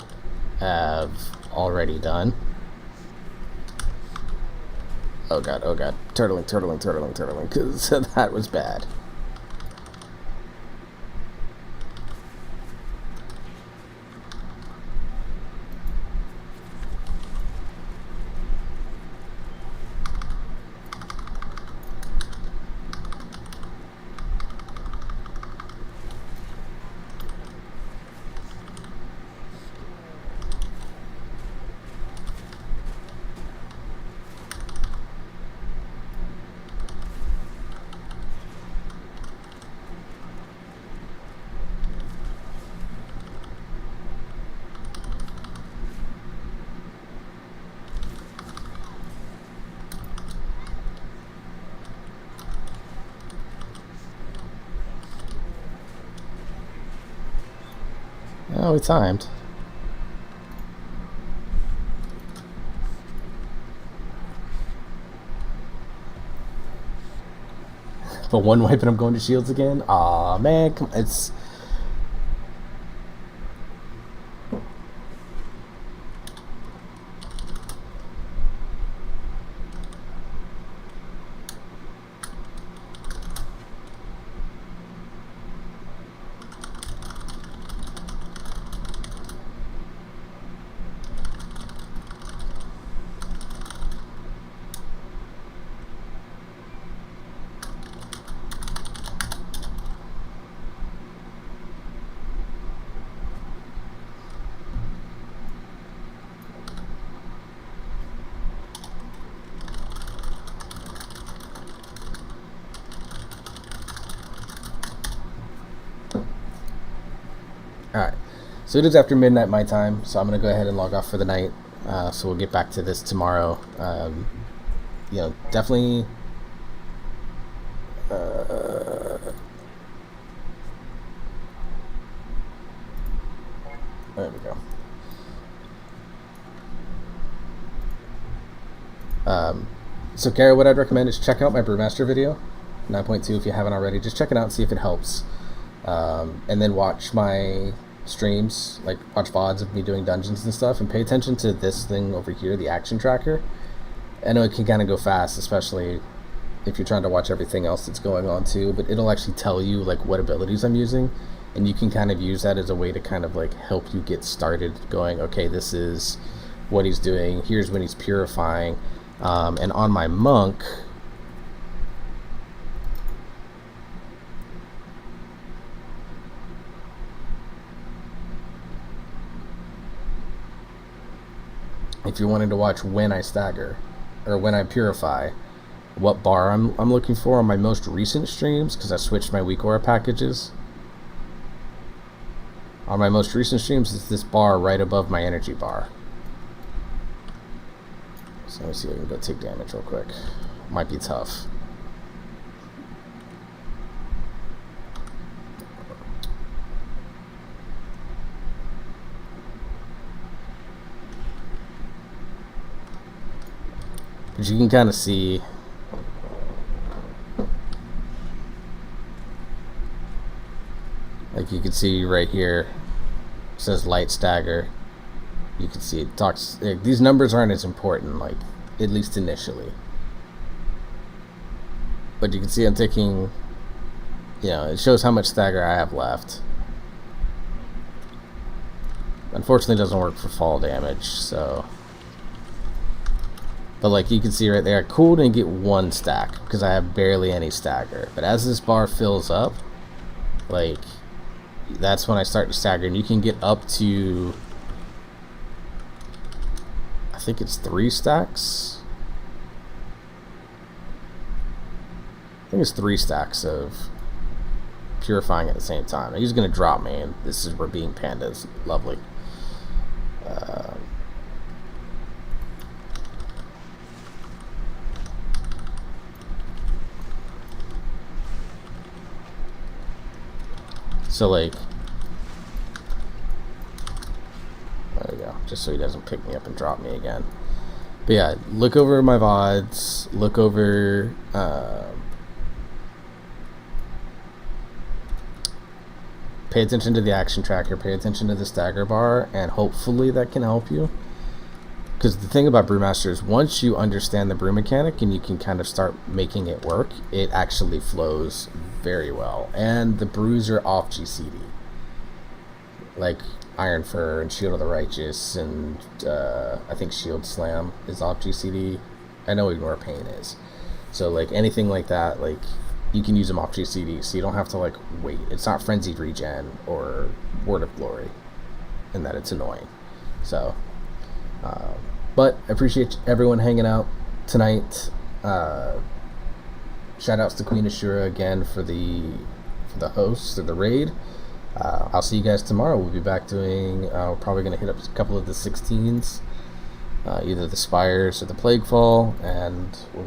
S1: have already done. Oh god, oh god. Turtling, because that was bad. Oh, we timed. But one wipe and I'm going to shields again? Aw, man, it's... Alright, so it is after midnight my time, so I'm going to go ahead and log off for the night. So we'll get back to this tomorrow. You know, definitely... there we go. So Gary, what I'd recommend is check out my Brewmaster video, 9.2, if you haven't already. Just check it out and see if it helps. And then watch my streams, like watch VODs of me doing dungeons and stuff, and pay attention to this thing over here, the action tracker. I know it can kind of go fast, especially if you're trying to watch everything else that's going on too, but it'll actually tell you like what abilities I'm using, and you can kind of use that as a way to kind of like help you get started going, okay, this is what he's doing, here's when he's purifying. And on my monk, if you're wanting to watch when I stagger or when I purify, what bar I'm looking for on my most recent streams, because I switched my weak aura packages. On my most recent streams, it's this bar right above my energy bar. So let me see if I can go take damage real quick. Might be tough. But you can kind of see like you can see right here, it says light stagger. You can see it talks, like, these numbers aren't as important, like, at least initially. But you can see I'm taking, you know, it shows how much stagger I have left. Unfortunately, it doesn't work for fall damage, so. But like you can see right there, I cooled and get 1 stack because I have barely any stagger. But as this bar fills up, like, that's when I start to stagger, and you can get up to, I think it's 3 stacks. I think it's 3 stacks of purifying at the same time. He's going to drop me, and this is where being panda is lovely. So like, there we go, just so he doesn't pick me up and drop me again. But yeah, look over my VODs, look over pay attention to the action tracker, pay attention to the stagger bar, and hopefully that can help you. Because the thing about Brewmaster is once you understand the brew mechanic and you can kind of start making it work, it actually flows very well. And the brews are off GCD. Like Iron Fur and Shield of the Righteous, and I think Shield Slam is off GCD. I know Ignore Pain is. So like anything like that, like you can use them off GCD, so you don't have to like wait. It's not Frenzied Regen or Word of Glory, and that it's annoying. So but I appreciate everyone hanging out tonight. Shout outs to Queen Ashura again for the host of the raid. I'll see you guys tomorrow. We'll be back doing, we're probably going to hit up a couple of the 16s, either the Spires or the Plaguefall, and we'll go